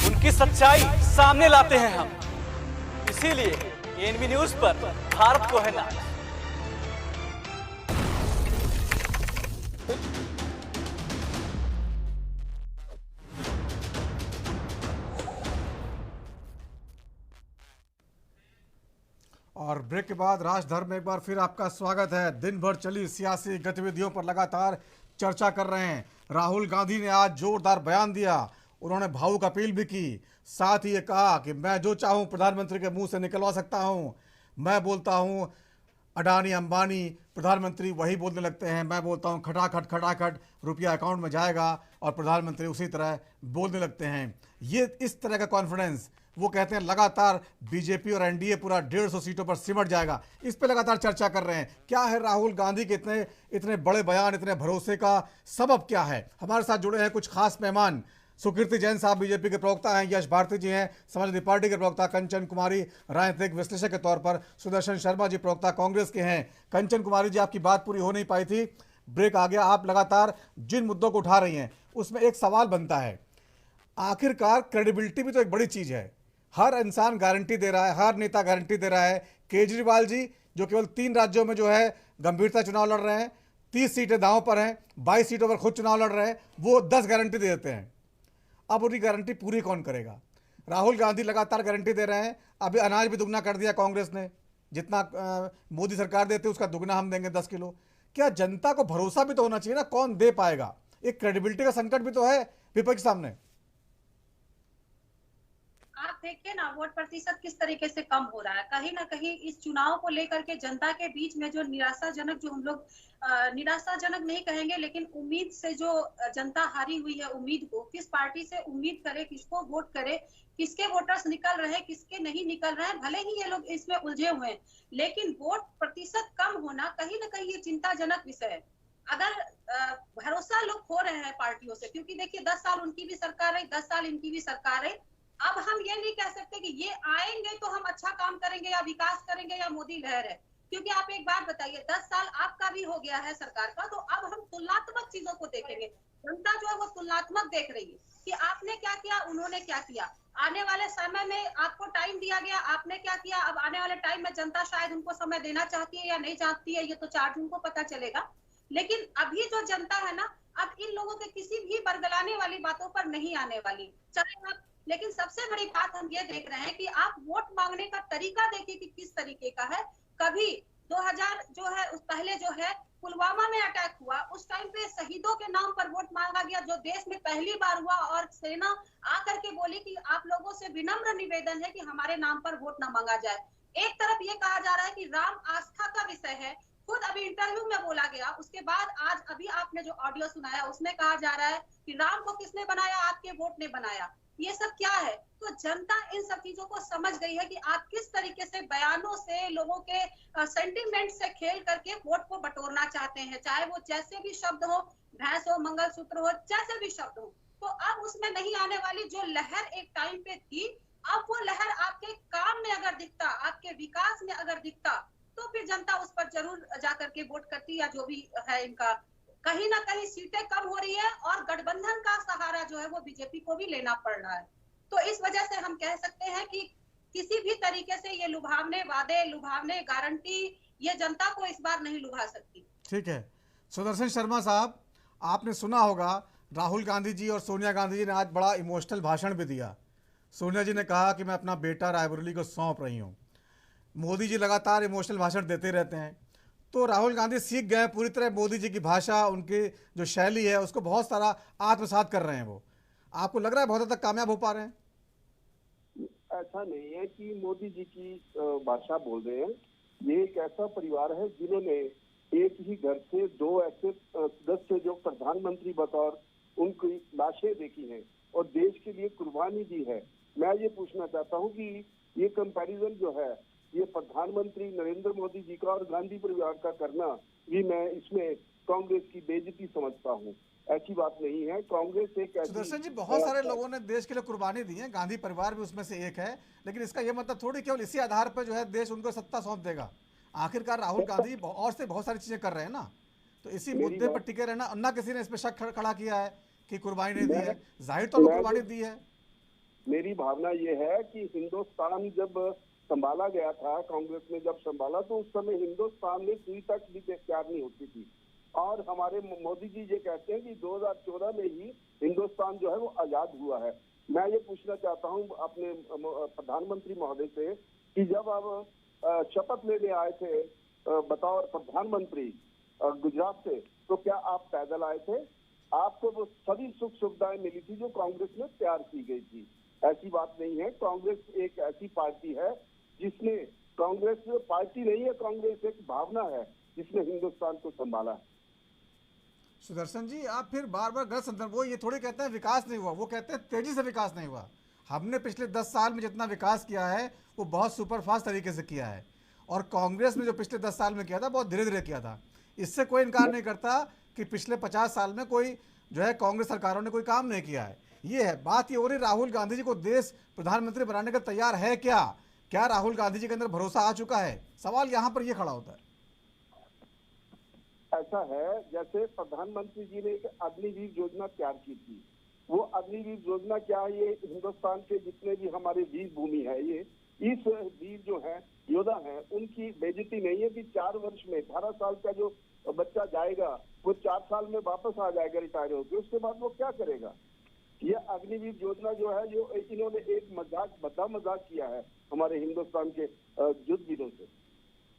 उनकी सच्चाई सामने लाते हैं हम। इसीलिए एनबी न्यूज पर भारत को है नाज। और ब्रेक के बाद राजधर में एक बार फिर आपका स्वागत है। दिन भर चली सियासी गतिविधियों पर लगातार चर्चा कर रहे हैं। राहुल गांधी ने आज जोरदार बयान दिया, उन्होंने भावुक अपील भी की, साथ ही ये कहा कि मैं जो चाहूं प्रधानमंत्री के मुंह से निकलवा सकता हूं। मैं बोलता हूं अडानी अंबानी प्रधानमंत्री वही बोलने लगते हैं, मैं बोलता हूं खटाखट खटाखट रुपया अकाउंट में जाएगा और प्रधानमंत्री उसी तरह बोलने लगते हैं। ये इस तरह का कॉन्फिडेंस, वो कहते हैं लगातार बीजेपी और एनडीए पूरा 150 सीटों पर सिमट जाएगा। इस पे लगातार चर्चा कर रहे हैं। क्या है राहुल गांधी के इतने बड़े बयान, इतने भरोसे का सबब क्या है? हमारे साथ जुड़े हैं कुछ खास मेहमान। सुकीर्ति जैन साहब बीजेपी के प्रवक्ता हैं, यश भारती जी हैं समाजवादी पार्टी के प्रवक्ता, कंचन कुमारी राजनीतिक विश्लेषक के तौर पर, सुदर्शन शर्मा जी प्रवक्ता कांग्रेस के हैं। कंचन कुमारी जी, आपकी बात पूरी हो नहीं पाई थी, ब्रेक आ गया। आप लगातार जिन मुद्दों को उठा रही हैं उसमें एक सवाल बनता है, आखिरकार क्रेडिबिलिटी भी तो एक बड़ी चीज़ है। हर इंसान गारंटी दे रहा है, हर नेता गारंटी दे रहा है। केजरीवाल जी जो केवल 3 राज्यों में जो है गंभीरता चुनाव लड़ रहे हैं, 30 सीटें दांव पर हैं, 22 सीटों पर खुद चुनाव लड़ रहे हैं, वो 10 गारंटी दे देते हैं। अब उनकी गारंटी पूरी कौन करेगा? राहुल गांधी लगातार गारंटी दे रहे हैं, अभी अनाज भी दुगना कर दिया कांग्रेस ने, जितना मोदी सरकार देती है उसका दुगना हम देंगे 10 किलो। क्या जनता को भरोसा भी तो होना चाहिए ना, कौन दे पाएगा? एक क्रेडिबिलिटी का संकट भी तो है विपक्ष के सामने। आप देखिए ना, वोट प्रतिशत किस तरीके से कम हो रहा है। कहीं ना कहीं इस चुनाव को लेकर के जनता के बीच में जो निराशाजनक, जो हम लोग निराशाजनक नहीं कहेंगे लेकिन उम्मीद से जो जनता हारी हुई है, उम्मीद को, किस पार्टी से उम्मीद करे, किसको वोट करे, किसके वोटर्स निकल रहे हैं, किसके नहीं निकल रहे हैं, भले ही ये लोग इसमें उलझे हुए हैं, लेकिन वोट प्रतिशत कम होना कहीं ना कहीं ये चिंताजनक विषय है। अगर भरोसा लोग खो रहे हैं पार्टियों से, क्योंकि देखिए 10 साल उनकी भी सरकार रही, 10 साल इनकी भी सरकार रही। अब हम ये नहीं कह सकते कि ये आएंगे तो हम अच्छा काम करेंगे या विकास करेंगे या मोदी लहर है, क्योंकि आप एक बात बताइए, 10 साल आपका भी हो गया है सरकार का, तो अब हम तुलनात्मक चीजों को देखेंगे। जनता जो है वो तुलनात्मक देख रही है कि आपने क्या किया, उन्होंने क्या किया। आने वाले समय में आपको टाइम दिया गया, आपने क्या किया। अब आने वाले टाइम में जनता शायद उनको समय देना चाहती है या नहीं चाहती है, ये तो 4 जून को पता चलेगा। लेकिन अभी जो जनता है ना, अब इन लोगों के किसी भी बरगलाने वाली बातों पर नहीं आने वाली, चाहे आप। लेकिन सबसे बड़ी बात हम ये देख रहे हैं कि आप वोट मांगने का तरीका देखिए कि किस तरीके का है। कभी 2000 जो है उस पहले जो है पुलवामा में अटैक हुआ, उस टाइम पे शहीदों के नाम पर वोट मांगा गया, जो देश में पहली बार हुआ, और सेना आकर के बोली कि आप लोगों से विनम्र निवेदन है कि हमारे नाम पर वोट न मांगा जाए। एक तरफ ये कहा जा रहा है कि राम आस्था का विषय है, खुद अभी इंटरव्यू में बोला गया, उसके बाद आज अभी आपने जो ऑडियो सुनाया उसमें कहा जा रहा है कि राम को किसने बनाया, आपके वोट ने बनाया। ये सब क्या है? तो जनता इन सब चीजों को समझ गई है कि आप किस तरीके से बयानों से, लोगों के सेंटिमेंट से खेल करके वोट को बटोरना चाहते हैं, चाहे वो जैसे भी शब्द हो, भैंस हो, मंगलसूत्र हो, जैसे भी शब्द हो। तो अब उसमें नहीं आने वाली जो लहर एक टाइम पे थी, अब वो लहर आपके काम में अगर दिखता, आपके विकास में अगर दिखता, तो फिर जनता उस पर जरूर जाकर के वोट करती, या जो भी है इनका। कहीं ना कहीं सीटें कम हो रही है और गठबंधन का सहारा जो है वो बीजेपी को भी लेना पड़ रहा है। तो इस वजह से हम कह सकते हैं कि किसी भी तरीके से ये लुभावने वादे, लुभावने गारंटी, ये जनता को इस बार नहीं लुभा सकती। ठीक है, सुदर्शन शर्मा साहब, आपने सुना होगा राहुल गांधी जी और सोनिया गांधी जी ने आज बड़ा इमोशनल भाषण भी दिया। सोनिया जी ने कहा कि मैं अपना बेटा रायबरेली को सौंप रही हूँ। मोदी जी लगातार इमोशनल भाषण देते रहते हैं, तो राहुल गांधी सीख गए पूरी तरह मोदी जी की भाषा, उनकी जो शैली है उसको बहुत सारा आत्मसात कर रहे हैं। वो आपको लग रहा है बहुत हद तक कामयाब हो पा रहे हैं? ऐसा नहीं है कि मोदी जी की भाषा बोल रहे हैं। ये एक ऐसा परिवार है जिन्होंने एक ही घर से 2 ऐसे सदस्य जो प्रधानमंत्री बतौर उनकी लाशें देखी हैं और देश के लिए कुर्बानी दी है। मैं ये पूछना चाहता हूँ कि ये कंपैरिजन जो है, ये प्रधानमंत्री नरेंद्र मोदी जी का और गांधी परिवार का करना भी मैं इसमें कांग्रेस की बेइज्जती समझता हूँ। ऐसी बात नहीं है। कांग्रेस एक ऐसी, सुदर्शन जी, बहुत सारे लोगों ने देश के लिए कुर्बानी दी है, गांधी परिवार भी उसमें से एक है, लेकिन इसका यह मतलब थोड़ी केवल इसी आधार पर जो है देश उनको सत्ता सौंप देगा। आखिरकार राहुल गांधी और से बहुत सारी चीजें कर रहे हैं ना, तो इसी मुद्दे पर टिके रहना, ना किसी ने इस पर शक खड़ा किया है कि कुर्बानी नहीं दी है। जाहिर तौर पर कुर्बानी दी है। मेरी भावना ये है कि हिंदुस्तान जब संभाला गया था, कांग्रेस ने जब संभाला, तो उस समय हिंदुस्तान में सुई तक भी तैयार नहीं होती थी। और हमारे मोदी जी ये कहते हैं कि 2014 में ही हिंदुस्तान जो है वो आजाद हुआ है। मैं ये पूछना चाहता हूँ अपने प्रधानमंत्री महोदय से कि जब आप शपथ लेने आए थे बतौर प्रधानमंत्री गुजरात से, तो क्या आप पैदल आए थे? आपको वो सभी सुख सुविधाएं मिली थी जो कांग्रेस में तैयार की गई थी। ऐसी बात नहीं है। कांग्रेस एक ऐसी पार्टी है जिसने, कांग्रेस पार्टी नहीं है, कांग्रेस एक भावना है जिसने हिंदुस्तान को संभाला है। सुदर्शन जी, आप फिर बार बार गलत संदर्भ, वो ये थोड़ी कहते हैं विकास नहीं हुआ, वो कहते हैं तेजी से विकास नहीं हुआ। हमने पिछले 10 साल में जितना विकास किया है वो बहुत सुपरफास्ट तरीके से किया है, और कांग्रेस ने जो पिछले 10 साल में किया था बहुत धीरे धीरे किया था। इससे कोई इनकार नहीं करता कि पिछले 50 साल में कोई जो है कांग्रेस सरकारों ने कोई काम नहीं किया है। ये है बात। ये हो रही राहुल गांधी जी को देश प्रधानमंत्री बनाने का तैयार है क्या राहुल गांधी जी के अंदर भरोसा आ चुका है? सवाल यहाँ पर ये खड़ा होता है। ऐसा है जैसे प्रधानमंत्री जी ने एक अग्निवीर योजना तैयार की थी, वो अग्निवीर योजना क्या है? ये हिंदुस्तान के जितने भी हमारे वीर भूमि है, ये इस वीर जो है योद्धा है, उनकी बेइज्जती नहीं है कि 4 वर्ष में 18 साल का जो बच्चा जाएगा वो 4 साल में वापस आ जाएगा रिटायर होकर, उसके बाद वो क्या करेगा? ये अग्निवीर योजना जो है, जो इन्होंने एक मजाक किया है हमारे हिंदुस्तान के युद्ध वीरों से।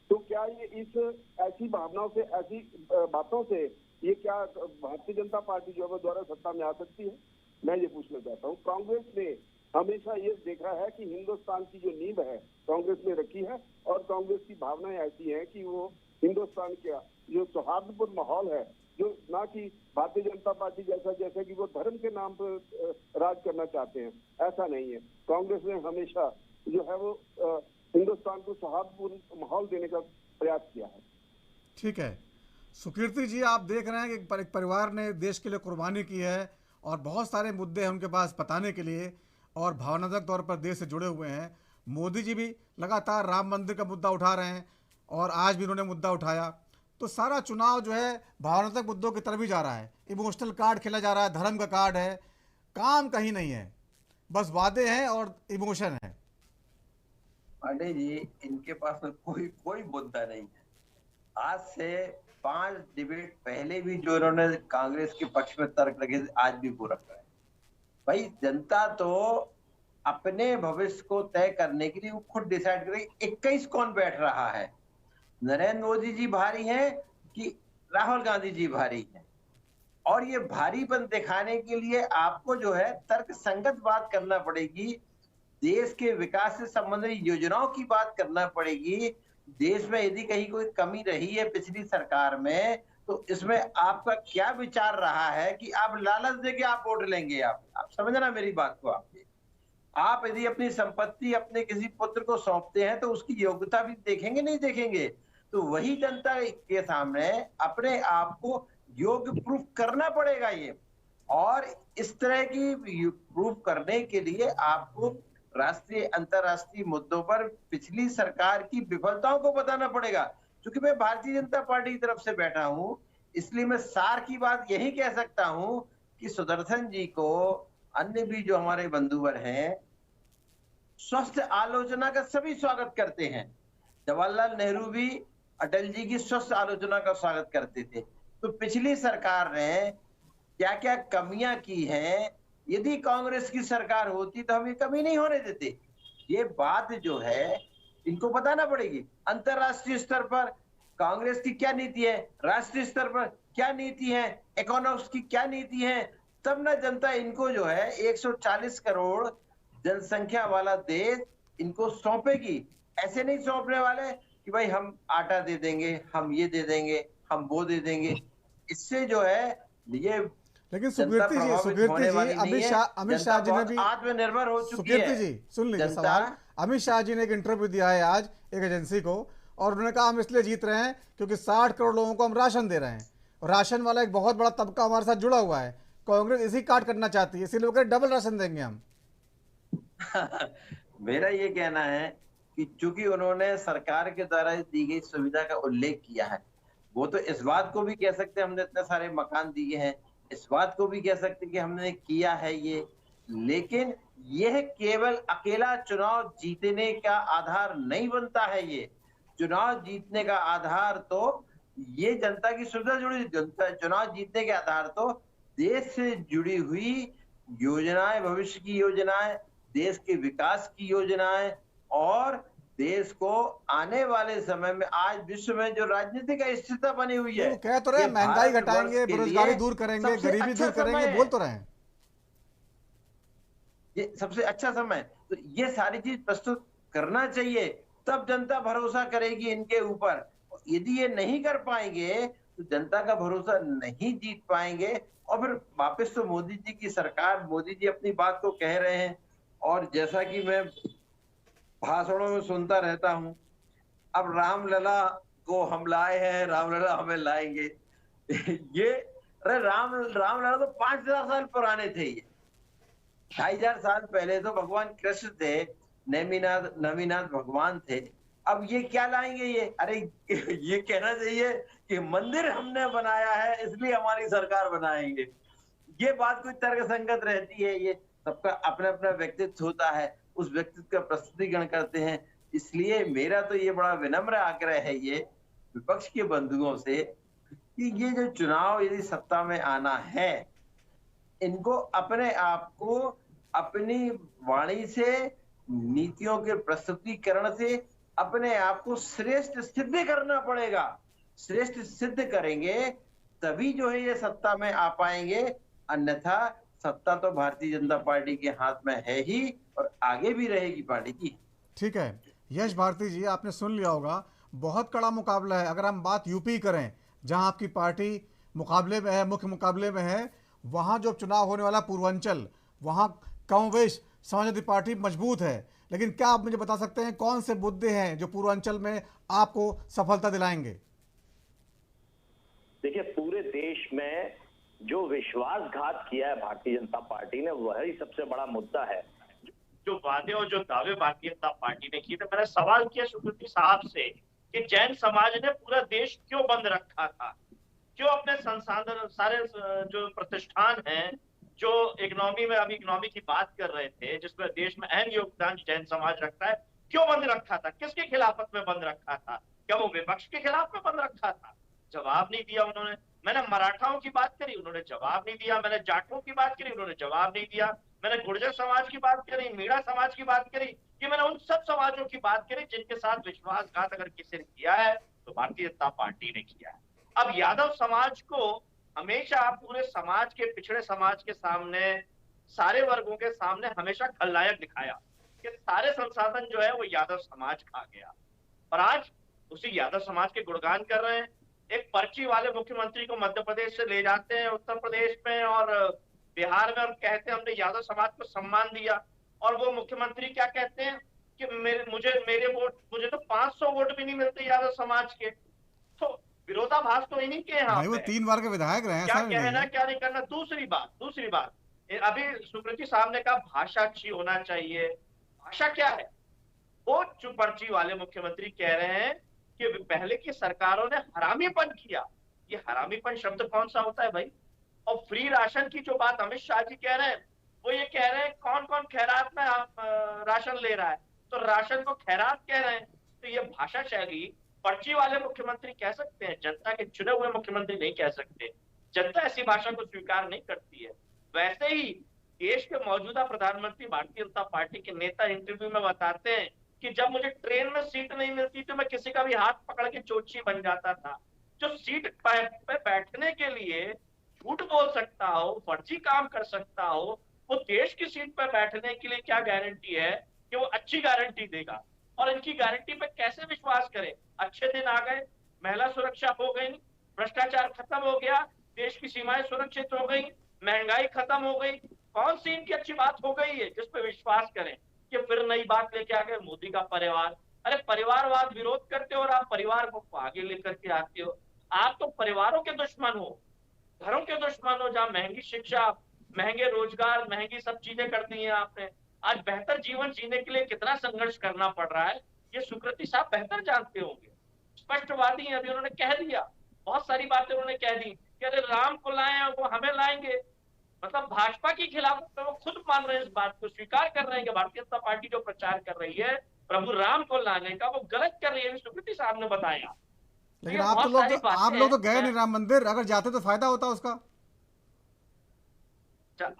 तो क्या ये इस ऐसी भावनाओं से, ऐसी बातों से ये क्या भारतीय जनता पार्टी जो है द्वारा सत्ता में आ सकती है? मैं ये पूछना चाहता हूँ। कांग्रेस ने हमेशा ये देखा है कि हिंदुस्तान की जो नींव है कांग्रेस ने रखी है, और कांग्रेस की भावनाएं ऐसी हैं कि वो हिंदुस्तान का जो सौहार्दपूर्ण माहौल है, जो ना कि भारतीय जनता पार्टी जैसा कि वो धर्म के नाम पर राज करना चाहते हैं, ऐसा नहीं है। कांग्रेस ने हमेशा जो है वो हिंदुस्तान को सौहार्दपूर्ण माहौल देने का प्रयास किया है। ठीक है सुकीर्ति जी, आप देख रहे हैं कि एक परिवार ने देश के लिए कुर्बानी की है और बहुत सारे मुद्दे हैं उनके पास बताने के लिए और भावनात्मक तौर पर देश से जुड़े हुए हैं। मोदी जी भी लगातार राम मंदिर का मुद्दा उठा रहे हैं और आज भी उन्होंने मुद्दा उठाया। तो सारा चुनाव जो है भावनात्मक मुद्दों की तरफ ही जा रहा है, इमोशनल कार्ड खेला जा रहा है, धर्म का कार्ड है, काम कहीं नहीं है, बस वादे हैं और इमोशन है। पांडे जी, इनके पास में कोई मुद्दा नहीं है। आज से 5 डिबेट पहले भी जो इन्होंने कांग्रेस के पक्ष में तर्क रखे थे, आज भी वो रख रहे हैं। भाई जनता तो अपने भविष्य को तय करने के लिए वो खुद डिसाइड करेगी। 21 कौन बैठ रहा है? नरेंद्र मोदी जी भारी हैं कि राहुल गांधी जी भारी हैं? और ये भारीपन दिखाने के लिए आपको जो है तर्क संगत बात करना पड़ेगी, देश के विकास से संबंधित योजनाओं की बात करना पड़ेगी। देश में यदि कहीं कोई कमी रही है पिछली सरकार में, तो इसमें आपका क्या विचार रहा है कि आप लालच देके आप वोट लेंगे? आप समझना मेरी बात को। आप यदि अपनी संपत्ति अपने किसी पुत्र को सौंपते हैं तो उसकी योग्यता भी देखेंगे, नहीं देखेंगे? तो वही जनता के सामने अपने आप को योग्य प्रूफ करना पड़ेगा ये। और इस तरह की प्रूफ करने के लिए आपको राष्ट्रीय अंतर्राष्ट्रीय मुद्दों पर पिछली सरकार की विफलताओं को बताना पड़ेगा। क्योंकि मैं भारतीय जनता पार्टी की तरफ से बैठा हूं, इसलिए मैं सार की बात यही कह सकता हूं कि सुदर्शन जी को, अन्य भी जो हमारे बंधुवर हैं, स्वस्थ आलोचना का सभी स्वागत करते हैं। जवाहरलाल नेहरू भी अटल जी की स्वस्थ आलोचना का स्वागत करते थे। तो पिछली सरकार ने क्या क्या कमियां की हैं, यदि कांग्रेस की सरकार होती तो हम ये कमी नहीं होने देते। ये बात जो है इनको बताना पड़ेगी। अंतरराष्ट्रीय स्तर पर कांग्रेस की क्या नीति है, राष्ट्रीय स्तर पर क्या नीति है, इकोनॉमिक्स की क्या नीति है, तब ना जनता इनको जो है 140 करोड़ जनसंख्या वाला देश इनको सौंपेगी। ऐसे नहीं सौंपने वाले कि भाई हम आटा दे देंगे, हम ये दे देंगे, हम वो दे देंगे। इससे जो है ये, लेकिन सुकीर्ति जी अमित शाह जी ने भी आत्मनिर्भर हो चुकी है। सुकीर्ति जी सुन लीजिए सवाल। अमित शाह जी ने एक इंटरव्यू दिया है आज एक एजेंसी को, और उन्होंने कहा हम इसलिए जीत रहे हैं क्योंकि 60 करोड़ लोगों को हम राशन दे रहे हैं, और राशन वाला एक बहुत बड़ा तबका हमारे साथ जुड़ा हुआ है। कांग्रेस इसी काट करना चाहती है, इसीलिए वो डबल राशन देंगे हम। मेरा ये कहना है कि चूंकि उन्होंने सरकार के द्वारा दी गई सुविधा का उल्लेख किया है, वो तो इस बात को भी कह सकते हैं हमने इतने सारे मकान दिए हैं, इस बात को भी कह सकते हैं कि हमने किया है ये, लेकिन यह केवल अकेला चुनाव जीतने का आधार नहीं बनता है। ये चुनाव जीतने का आधार तो ये जनता की सुविधा जुड़ी, चुनाव जीतने के आधार तो देश से जुड़ी हुई योजनाएं, भविष्य की योजनाएं, देश के विकास की योजनाएं, और देश को आने वाले समय में आज विश्व में जो राजनीतिक स्थिरता बनी हुई है, कह तो रहे महंगाई घटाएंगे, बेरोजगारी दूर करेंगे, गरीबी दूर करेंगे, बोल तो रहे हैं ये सबसे अच्छा समय। तो ये सारी चीज प्रस्तुत करना चाहिए, तब जनता भरोसा करेगी इनके ऊपर। यदि ये नहीं कर पाएंगे तो जनता का भरोसा नहीं जीत पाएंगे, और फिर वापस तो मोदी जी की सरकार, मोदी जी अपनी बात को कह रहे हैं, और जैसा कि मैं भाषणों में सुनता रहता हूं, अब रामलला को हम लाए हैं, रामलला हमें लाएंगे। ये अरे रामलला तो 5000 साल पुराने थे। ये 2500 साल पहले तो भगवान कृष्ण थे, नवीनाथ भगवान थे। अब ये क्या लाएंगे ये? अरे ये कहना चाहिए कि मंदिर हमने बनाया है इसलिए हमारी सरकार बनाएंगे। ये बात कोई तर्क संगत रहती है? ये सबका अपना अपना व्यक्तित्व होता है, उस व्यक्तित्व का प्रस्तुतिकरण करते हैं। इसलिए मेरा तो ये बड़ा विनम्र आग्रह है ये विपक्ष के बंधुओं से कि ये जो चुनाव यदि सत्ता में आना है, इनको अपने आप को अपनी वाणी से, नीतियों के प्रस्तुतिकरण से अपने आप को श्रेष्ठ सिद्ध करना पड़ेगा। श्रेष्ठ सिद्ध करेंगे तभी जो है ये सत्ता में आ पाएंगे, अन्यथा सत्ता तो भारतीय जनता पार्टी के हाथ में है ही और आगे भी रहेगी पार्टी की। ठीक है यश भारती जी, आपने सुन लिया होगा, बहुत कड़ा मुकाबला है। अगर हम बात यूपी करें जहां आपकी पार्टी मुकाबले में है, मुख्य मुकाबले में है, वहां जो चुनाव होने वाला पूर्वांचल, वहां कमोवेश समाजवादी पार्टी मजबूत है। लेकिन क्या आप मुझे बता सकते हैं कौन से मुद्दे हैं जो पूर्वांचल में आपको सफलता दिलाएंगे? देखिए, पूरे देश में जो विश्वासघात किया है भारतीय जनता पार्टी ने, वही सबसे बड़ा मुद्दा है। जो वादे और जो दावे भारतीय जनता पार्टी ने किए थे, मैंने सवाल किया सुकृति साहब से कि जैन समाज ने पूरा देश क्यों बंद रखा था, क्यों अपने संसाधन सारे जो प्रतिष्ठान हैं, जो इकोनॉमी में, अभी इकोनॉमी की बात कर रहे थे जिसमें देश में अहम योगदान जैन समाज रखता है, क्यों बंद रखा था? किसके खिलाफत में बंद रखा था? क्या वो विपक्ष के खिलाफ में बंद रखा था? जवाब नहीं दिया उन्होंने। मैंने मराठाओं की बात करी, उन्होंने जवाब नहीं दिया। मैंने जाटों की बात करी, उन्होंने जवाब नहीं दिया। मैंने गुर्जर समाज की बात करी, मीणा समाज की बात करी, कि मैंने उन सब समाजों की बात करी जिनके साथ विश्वासघात अगर किसी ने किया है तो भारतीय जनता पार्टी ने किया है। अब यादव समाज को हमेशा पूरे समाज के, पिछड़े समाज के सामने, सारे वर्गों के सामने हमेशा खलनायक दिखाया कि सारे संसाधन जो है वो यादव समाज खा गया। और आज उसी यादव समाज के गुणगान कर रहे हैं। एक पर्ची वाले मुख्यमंत्री को मध्य प्रदेश से ले जाते हैं उत्तर प्रदेश में और बिहार में, और कहते हैं हमने यादव समाज को सम्मान दिया। और वो मुख्यमंत्री क्या कहते हैं कि मुझे तो 500 वोट भी नहीं मिलते यादव समाज के। तो विरोधाभास तो इन्हीं के यहाँ वो 3 बार के विधायक रहे हैं। क्या कहना क्या नहीं करना। दूसरी बात अभी सुकृति साहब ने कहा भाषा अच्छी होना चाहिए। भाषा क्या है? वो जो पर्ची वाले मुख्यमंत्री कह रहे हैं कि पहले की सरकारों ने हरामीपन किया। ये हरामीपन शब्द कौन सा होता है भाई? और फ्री राशन की जो बात अमित शाह जी कह रहे हैं, वो ये कह रहे हैं कौन कौन खैरात में राशन ले रहा है, तो राशन को खैरात कह रहे हैं। तो ये भाषा शैली पर्ची वाले मुख्यमंत्री कह सकते हैं, जनता के चुने हुए मुख्यमंत्री नहीं कह सकते। जनता ऐसी भाषा को स्वीकार नहीं करती है। वैसे ही देश के मौजूदा प्रधानमंत्री भारतीय जनता पार्टी के नेता इंटरव्यू में बताते हैं कि जब मुझे ट्रेन में सीट नहीं मिलती तो मैं किसी का भी हाथ पकड़ के चोची बन जाता था। जो सीट पे बैठने के लिए झूठ बोल सकता हो, फर्जी काम कर सकता हो, वो देश की सीट पर बैठने के लिए क्या गारंटी है कि वो अच्छी गारंटी देगा? और इनकी गारंटी पे कैसे विश्वास करें? अच्छे दिन आ गए, महिला सुरक्षा हो गई, भ्रष्टाचार खत्म हो गया, देश की सीमाएं सुरक्षित हो गई, महंगाई खत्म हो गई। कौन सी इनकी अच्छी बात हो गई है जिस पे विश्वास करें? कि फिर नई बात लेके आ गए मोदी का परिवार। अरे परिवारवाद विरोध करते हो और आप परिवार को आगे लेकर के आते हो। आप तो परिवारों के दुश्मन हो, घरों के दुश्मन हो, जहाँ महंगी शिक्षा, महंगे रोजगार, महंगी सब चीजें कर दी हैं आपने। आज बेहतर जीवन जीने के लिए कितना संघर्ष करना पड़ रहा है, ये सुकृति साहब बेहतर जानते होंगे। स्पष्टवादी हैं, अभी उन्होंने कह दिया, बहुत सारी बातें उन्होंने कह दी कि अरे राम को लाए वो हमें लाएंगे। मतलब भाजपा के खिलाफ वो खुद मान रहे हैं, इस बात को स्वीकार कर रहे हैं कि भारतीय जनता पार्टी जो प्रचार कर रही है प्रभु राम को लाने का, वो गलत कर रही है। सुकृति साहब ने बताया। लेकिन आप लोग तो गए नहीं राम मंदिर, अगर जाते तो फायदा होता उसका।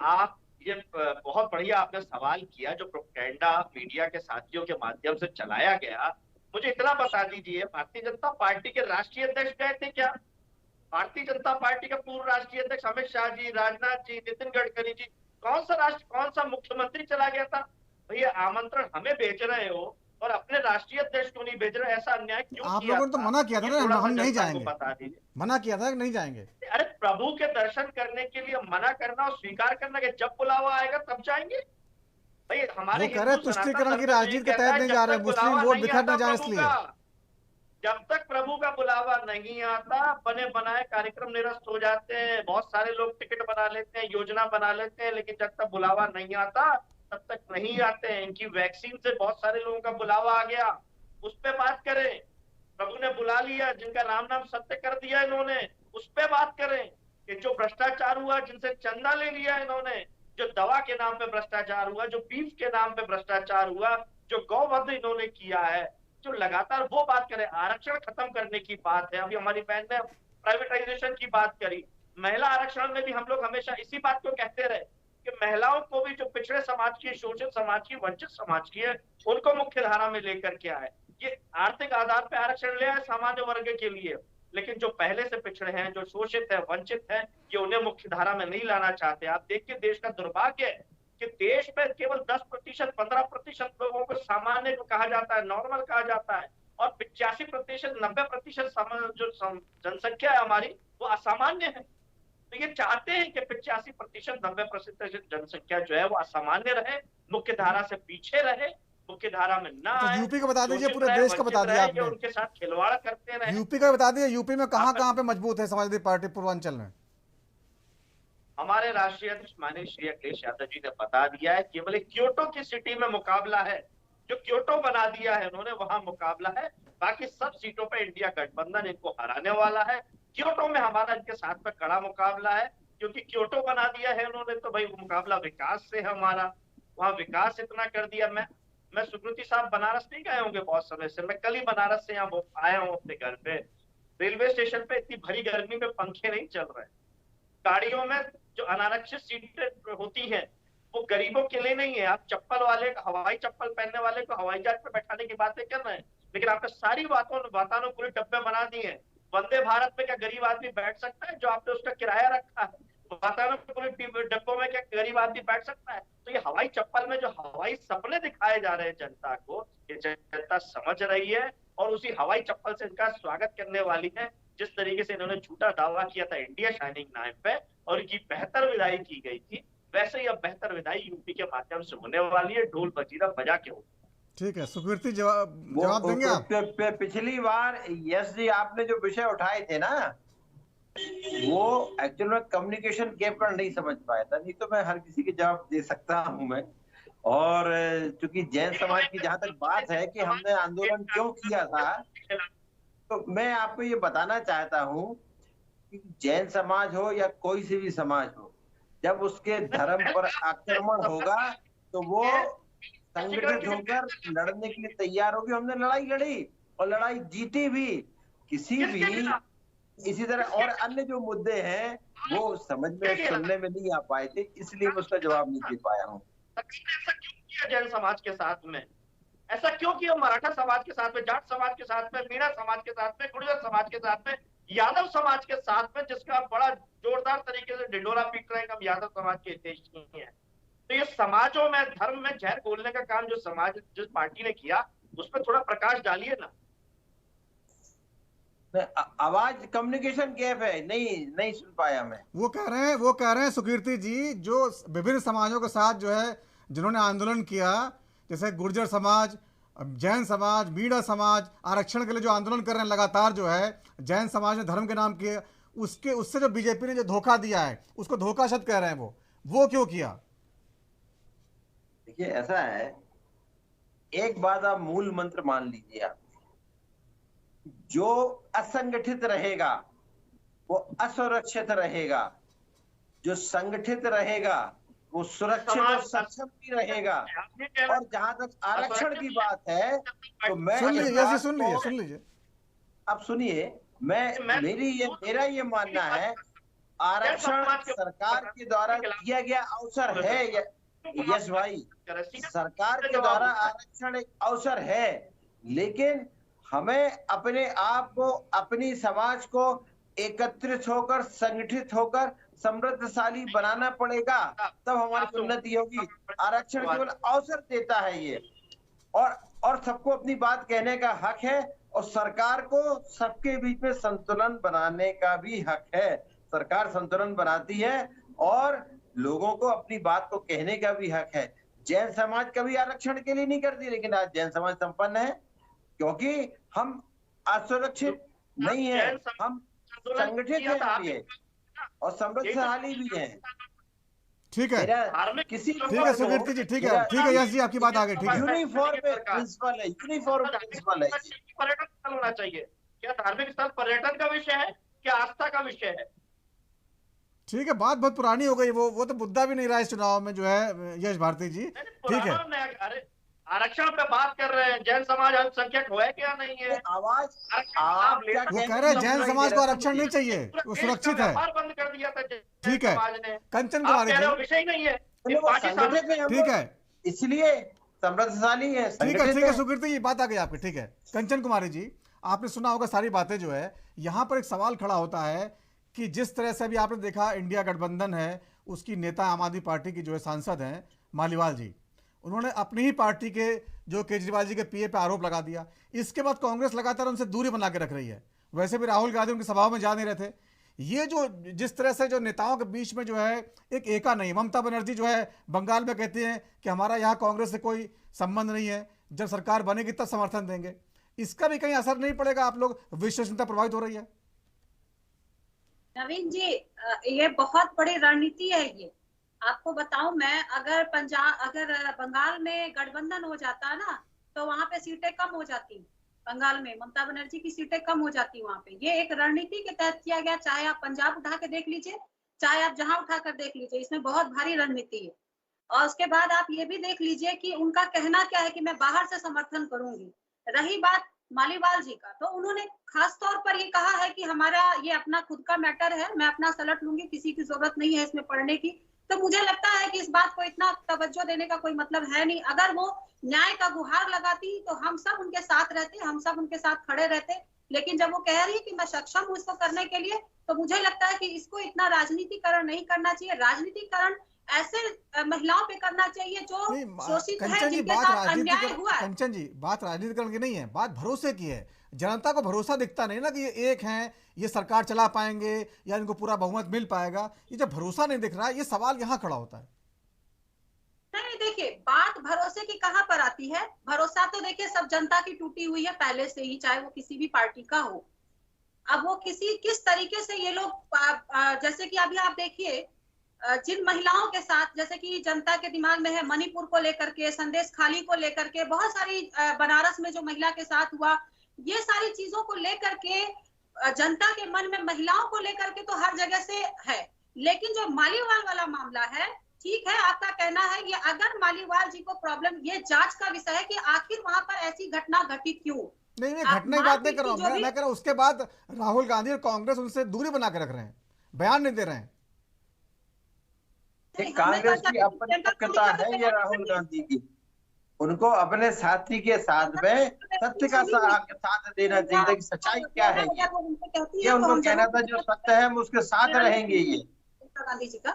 आप ये बहुत बढ़िया आपने सवाल किया। जो प्रोपेगेंडा मीडिया के साथियों के माध्यम से चलाया गया, मुझे इतना बता दीजिए, भारतीय जनता पार्टी के राष्ट्रीय अध्यक्ष गए थे क्या? भारतीय जनता पार्टी का पूर्व राष्ट्रीय अध्यक्ष अमित शाह जी, राजनाथ जी, नितिन गडकरी जी, कौन सा मुख्यमंत्री चला गया था? भैया आमंत्रण हमें भेज रहे हो और अपने राष्ट्रीय अध्यक्ष को नहीं भेज रहे, ऐसा अन्याय क्यों? आप लोगों ने तो मना किया था ना, हम नहीं जाएंगे। बता दीजिए, मना किया था कि नहीं जाएंगे। अरे प्रभु के दर्शन करने के लिए मना करना और स्वीकार करना कि जब बुलावा आएगा तब जाएंगे। भाई हमारे वो कह रहे तुष्टीकरण की राजनीति के तहत नहीं जा रहे, मुस्लिम वोट बिखर न जाए इसलिए। जब तक प्रभु का बुलावा नहीं आता, बने बनाए कार्यक्रम निरस्त हो जाते हैं। बहुत सारे लोग टिकट बना लेते हैं, योजना बना लेते हैं, लेकिन जब तक बुलावा नहीं आता तब तक नहीं आते हैं। इनकी वैक्सीन से बहुत सारे लोगों का बुलावा आ गया, उस पे बात करें। प्रभु ने बुला लिया, जिनका राम नाम सत्य कर दिया इन्होंने, उस पे बात करें। कि जो भ्रष्टाचार हुआ, जिनसे चंदा ले लिया इन्होंने, जो दवा के नाम पे भ्रष्टाचार हुआ, जो बीफ के नाम पे भ्रष्टाचार हुआ, जो गौवध इन्होंने किया है, जो लगातार वो बात करें, आरक्षण खत्म करने की बात है। अभी हमारी बहन ने प्राइवेटाइजेशन की बात करी, महिला आरक्षण में भी हम लोग हमेशा इसी बात को कहते रहे कि महिलाओं को भी, जो पिछड़े समाज की, शोषित समाज की, वंचित समाज की है, उनको मुख्य धारा में लेकर के आए। ये आर्थिक आधार पर आरक्षण ले आए सामान्य वर्ग के लिए, लेकिन जो पहले से पिछड़े हैं, जो शोषित है, वंचित है, ये उन्हें मुख्य धारा में नहीं लाना चाहते। आप देखिए, देश का दुर्भाग्य है कि देश में केवल 10%, 15% लोगों को सामान्य जो कहा जाता है, नॉर्मल कहा जाता है, और 85%, 90% जो जनसंख्या है हमारी, वो असामान्य है। तो ये चाहते हैं कि 85%, 90% जनसंख्या जो है वो असामान्य रहे, मुख्य धारा से पीछे रहे, मुख्य धारा में ना तो आए, यूपी का बता दीजिए, शोषित पूरे रहे, देश का वंचित बता दिया रहे, ये आपने। उनके साथ खिलवाड़ करते रहे। यूपी का बता दीजिए, यूपी में कहाँ पे मजबूत है समाजवादी पार्टी पूर्वांचल में? हमारे राष्ट्रीय अध्यक्ष माननीय श्री अखिलेश यादव जी ने बता दिया है, केवल एक क्योटो की सिटी में मुकाबला है, जो क्योटो बना दिया है उन्होंने, वहां मुकाबला है। बाकी सब सीटों पे इंडिया गठबंधन इनको हराने वाला है। क्योटो में हमारा इनके साथ में कड़ा मुकाबला है, क्योंकि क्योटो बना दिया है उन्होंने, तो भाई वो मुकाबला विकास से है हमारा। वहां विकास इतना कर दिया। मैं सुकृति साहब बनारस नहीं गए होंगे बहुत समय से, मैं कल ही बनारस से यहाँ आया हूँ अपने घर पे। रेलवे स्टेशन पे इतनी भरी गर्मी में पंखे नहीं चल रहे, गाड़ियों में जो अनारक्षित सीटें होती हैं वो गरीबों के लिए नहीं है। आप चप्पल वाले, हवाई चप्पल पहनने वाले को हवाई जहाज पे बैठाने की बातें कर रहे हैं, लेकिन आपने सारी वातानुकूलित डब्बे बना दिए हैं। वंदे भारत में क्या गरीब आदमी बैठ सकता है जो आपने उसका किराया रखा है? वातानुकूलित डब्बों में क्या गरीब आदमी बैठ सकता है? तो ये हवाई चप्पल में जो हवाई सपने दिखाए जा रहे हैं जनता को, ये जनता समझ रही है और उसी हवाई चप्पल से इनका स्वागत करने वाली है। जिस तरीके से इन्होंने झूठा दावा किया था इंडिया शाइनिंग नाम पे और इनकी बेहतर विदाई की गई थी, वैसे ही अब बेहतर विदाई यूपी के माध्यम से होने वाली है, ढोल बजीरा बजा के हो। ठीक है, सुकृति जवाब देंगे आप? पिछली बार यस जी आपने जो विषय उठाए थे ना, वो एक्चुअल में कम्युनिकेशन गैप पर नहीं समझ पाया था, नहीं तो मैं हर किसी के जवाब दे सकता हूं मैं। और चूंकि जैन समाज की जहां तक बात है कि हमने आंदोलन क्यों किया था, तो मैं आपको ये बताना चाहता हूं कि जैन समाज हो या कोई से भी समाज हो, जब उसके धर्म पर आक्रमण होगा तो वो संगठित होकर लड़ने के लिए तैयार होगी। हमने लड़ाई लड़ी और लड़ाई जीती भी। किसी भी इसी तरह और अन्य जो मुद्दे हैं वो समझ में, सुनने में नहीं आ पाए थे, इसलिए मैं उसका जवाब नहीं दे पाया हूँ। ऐसा क्यों किया जैन समाज के साथ में? ऐसा क्यों किया मराठा समाज के साथ में, जाट समाज के साथ में, मीणा समाज के साथ में, गुर्जर समाज के साथ में, यादव समाज के साथ में, जिसका बड़ा जोरदार तरीके से ढिंडोरा पीट रहे हैं हम यादव समाज के हितैषी नहीं है? तो ये समाजों में, धर्म में जहर घोलने का काम जो समाज, जिस पार्टी ने किया, उस पर थोड़ा प्रकाश डालिए ना। आवाज कम्युनिकेशन गैप है, नहीं सुन पाया मैं। वो कह रहे हैं सुकीर्ति जी, जो विभिन्न समाजों के साथ जो है जिन्होंने आंदोलन किया, जैसे गुर्जर समाज, जैन समाज, मीणा समाज, आरक्षण के लिए जो आंदोलन कर रहे हैं लगातार, जो है जैन समाज ने धर्म के नाम किए, उससे जो बीजेपी ने जो धोखा दिया है उसको धोखा शब्द कह रहे हैं, वो क्यों किया? देखिए ऐसा है, एक बात आप मूल मंत्र मान लीजिए, आप जो असंगठित रहेगा वो असुरक्षित रहेगा, जो संगठित रहेगा वो सुरक्षित और सक्षम भी रहेगा। और जहां तक आरक्षण की बात है तो मैं सुन लीजिए अब सुनिए, मेरा ये मानना है, आरक्षण सरकार के द्वारा दिया गया अवसर है। यश भाई, सरकार के द्वारा आरक्षण एक अवसर है, लेकिन हमें अपने आप को, अपनी समाज को एकत्रित होकर, संगठित होकर समृद्धशाली बनाना पड़ेगा, तब हमारी उन्नति होगी। आरक्षण केवल अवसर देता है ये, और सबको अपनी बात कहने का हक है, और सरकार को सबके बीच में संतुलन बनाने का भी हक है। सरकार संतुलन बनाती है और लोगों को अपनी बात को कहने का भी हक है। जैन समाज कभी आरक्षण के लिए नहीं करती, लेकिन आज जैन समाज संपन्न है, क्योंकि हम असुरक्षित नहीं है, हम संगठित हैं और समृद्धशाली भी हैं। ठीक है, ठीक है सुकीर्ति जी, ठीक है यश जी, आपकी बात आ गई। ठीक है, यूनिफॉर्म प्रिंसिपल है, यूनिफॉर्म प्रिंसिपल है। पर्यटन स्थल होना चाहिए। क्या धार्मिक स्थल पर्यटन का विषय है, क्या आस्था का विषय है? ठीक है, बात बहुत पुरानी हो गई, वो तो मुद्दा भी नहीं रहा इस चुनाव में जो है यश भारती जी। ठीक है, अरे आरक्षण पे बात कर रहे हैं, जैन समाज अल्पसंख्यक है क्या नहीं है? आवाज वो कह रहे हैं जैन समाज को आरक्षण नहीं चाहिए, वो सुरक्षित है। बंद कर दिया था ठीक है, कंचन कुमारी जी, विषय नहीं है, ठीक है, इसलिए समृद्धशाली है। ठीक है सुकृति जी, बात आ गई आपकी। ठीक है, कंचन कुमारी जी, आपने सुना होगा सारी बातें जो है। यहाँ पर एक सवाल खड़ा होता है कि जिस तरह से अभी आपने देखा इंडिया गठबंधन है, उसकी नेता आम आदमी पार्टी की जो है सांसद हैं मालीवाल जी, उन्होंने अपनी ही पार्टी के जो केजरीवाल जी के पीए पे आरोप लगा दिया। इसके बाद कांग्रेस लगातार उनसे दूरी बना के रख रही है। वैसे भी राहुल गांधी उनकी सभाओं में जा नहीं रहे थे। ये जो जिस तरह से जो नेताओं के बीच में जो है एक एका नहीं, ममता बनर्जी जो है बंगाल में कहती हैं कि हमारा यहाँ कांग्रेस से कोई संबंध नहीं है, जब सरकार बनेगी तब समर्थन देंगे। इसका भी कहीं असर नहीं पड़ेगा? आप लोग विश्वसनीयता प्रभावित हो रही है? नवीन जी, ये बहुत बड़ी रणनीति है। ये आपको बताऊं मैं, अगर बंगाल में गठबंधन हो जाता ना तो वहां पे सीटें कम हो जाती। बंगाल में ममता बनर्जी की सीटें कम हो जाती वहां पे। ये एक रणनीति के तहत किया गया। चाहे आप पंजाब उठा के देख लीजिए, चाहे आप जहां उठा कर देख लीजिए, इसमें बहुत भारी रणनीति है। और उसके बाद आप ये भी देख लीजिए कि उनका कहना क्या है कि मैं बाहर से समर्थन करूंगी। रही बात मालीवाल जी का, तो उन्होंने खास तौर पर ये कहा है कि हमारा ये अपना खुद का मैटर है, मैं अपना सलट लूंगी, किसी की जरूरत नहीं है इसमें पढ़ने की। तो मुझे लगता है कि इस बात को इतना तवज्जो देने का कोई मतलब है नहीं। अगर वो न्याय का गुहार लगाती तो हम सब उनके साथ रहते, हम सब उनके साथ खड़े रहते। लेकिन जब वो कह रही है कि मैं सक्षम हूँ इसको करने के लिए, तो मुझे लगता है कि इसको इतना राजनीतिकरण नहीं करना चाहिए। राजनीतिकरण ऐसे महिलाओं पे करना चाहिए जो शोषित है, जिनके साथ अन्याय हुआ है। कंचन जी, बात राजनीतिकरण की नहीं है, बात भरोसे की है। जनता को भरोसा दिखता नहीं ना कि ये एक हैं, ये सरकार चला पाएंगे या इनको पूरा बहुमत मिल पाएगा। ये जब भरोसा नहीं दिख रहा है, ये सवाल यहाँ खड़ा होता है। नहीं, देखिए बात भरोसे की कहाँ पर आती है। भरोसा तो देखिए सब जनता की टूटी हुई है पहले से ही, चाहे वो किसी भी पार्टी का हो। अब वो किस तरीके से ये लोग, जैसे कि अभी आप देखिए जिन महिलाओं के साथ, जैसे कि जनता के दिमाग में है मणिपुर को लेकर के, संदेश खाली को लेकर के, बहुत सारी बनारस में जो महिला के साथ हुआ, ये सारी चीजों को लेकर के जनता के मन में महिलाओं को लेकर के तो हर जगह से है। लेकिन जो मालीवाल वाला मामला है, ठीक है आपका कहना है, ये अगर मालीवाल जी को प्रॉब्लम, ये जांच का विषय है कि आखिर वहां पर ऐसी घटना घटी क्यों। नहीं, मैं घटना की बात नहीं कर रहा हूँ, मैं कह रहा हूँ उसके बाद राहुल गांधी और कांग्रेस उनसे दूरी बना के रख रहे हैं, बयान नहीं दे रहे हैं। कांग्रेस की अपरिपक्वता है ये राहुल गांधी की। उनको अपने साथी के साथ में सत्य का साथ देना चाहिए कि सच्चाई क्या है। ये उनको कहना था जो सत्य है हम उसके साथ रहेंगे। ये गांधी जी का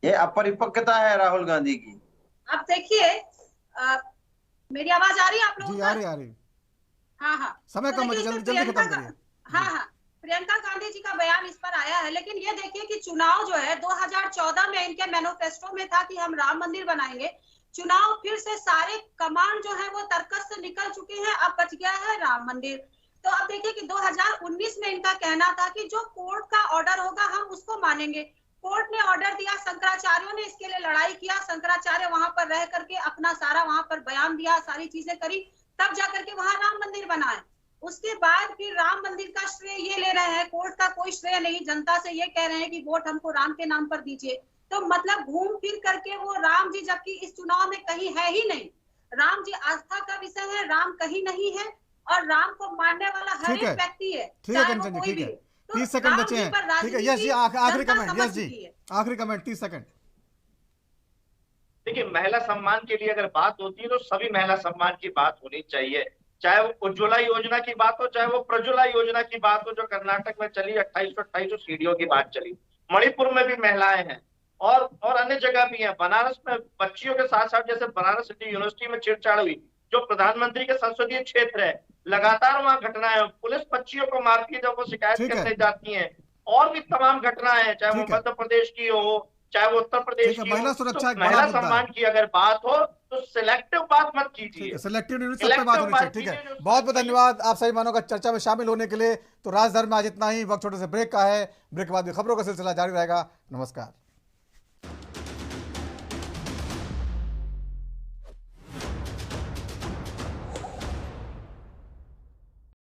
ये अपरिपक्वता है राहुल गांधी की। अब देखिए, मेरी आवाज आ रही है आप लोगों को? आ रही। हाँ, समय कम है, जल्दी खत्म करिए। हाँ, प्रियंका गांधी जी का बयान इस पर आया है। लेकिन ये देखिए कि चुनाव जो है 2014 में इनके मैनिफेस्टो में था कि हम राम मंदिर बनाएंगे। चुनाव फिर से सारे कमांड जो है वो तर्कस से निकल चुके हैं, अब बच गया है राम मंदिर। तो अब देखिए कि 2019 में इनका कहना था कि जो कोर्ट का ऑर्डर होगा हम उसको मानेंगे। कोर्ट ने ऑर्डर दिया, शंकराचार्यों ने इसके लिए लड़ाई किया, शंकराचार्य वहां पर रह करके अपना सारा वहां पर बयान दिया, सारी चीजें करी, तब जाकर के वहां राम मंदिर बनाए। उसके बाद फिर राम मंदिर का श्रेय ये ले रहे हैं, कोर्ट का कोई श्रेय नहीं, जनता से ये कह रहे हैं कि वोट हमको राम के नाम पर दीजिए। तो मतलब घूम फिर करके वो राम जी, जबकि इस चुनाव में कहीं है ही नहीं। राम जी आस्था का विषय है, राम कहीं नहीं है और राम को मानने वाला हर एक व्यक्ति है। ठीक है कंचन जी, ठीक है, 30 सेकंड बचे हैं। ठीक है यस जी, आखिरी कमेंट। यस जी, आखिरी कमेंट 30 सेकंड। देखिए, महिला सम्मान के लिए अगर बात होती है तो सभी महिला सम्मान की बात होनी चाहिए, चाहे वो उज्ज्वला योजना की बात हो, चाहे वो प्रज्वला योजना की बात हो जो कर्नाटक में चली, 2828 सीढ़ियों की बात चली। मणिपुर में भी महिलाएं हैं और अन्य जगह भी है। बनारस में बच्चियों के साथ साथ, जैसे बनारस सिटी यूनिवर्सिटी में छेड़छाड़ हुई, जो प्रधानमंत्री के संसदीय क्षेत्र है, लगातार वहां घटनाएं, पुलिस बच्चियों को मारती है जब वो शिकायत करने जाती है, और भी तमाम घटनाएं, चाहे वो मध्य प्रदेश की हो, चाहे वो उत्तर प्रदेश की महिला हो। सुरक्षा, तो महिला सम्मान की अगर बात हो तो सिलेक्टिव बात मत कीजिए, सिलेक्टिव बात होनी चाहिए। ठीक है, बहुत बहुत धन्यवाद आप सभी मानव का चर्चा में शामिल होने के लिए। तो राजधर्म में आज इतना ही, वक्त छोटे से ब्रेक का है। ब्रेक के बाद भी खबरों का सिलसिला जारी रहेगा। नमस्कार।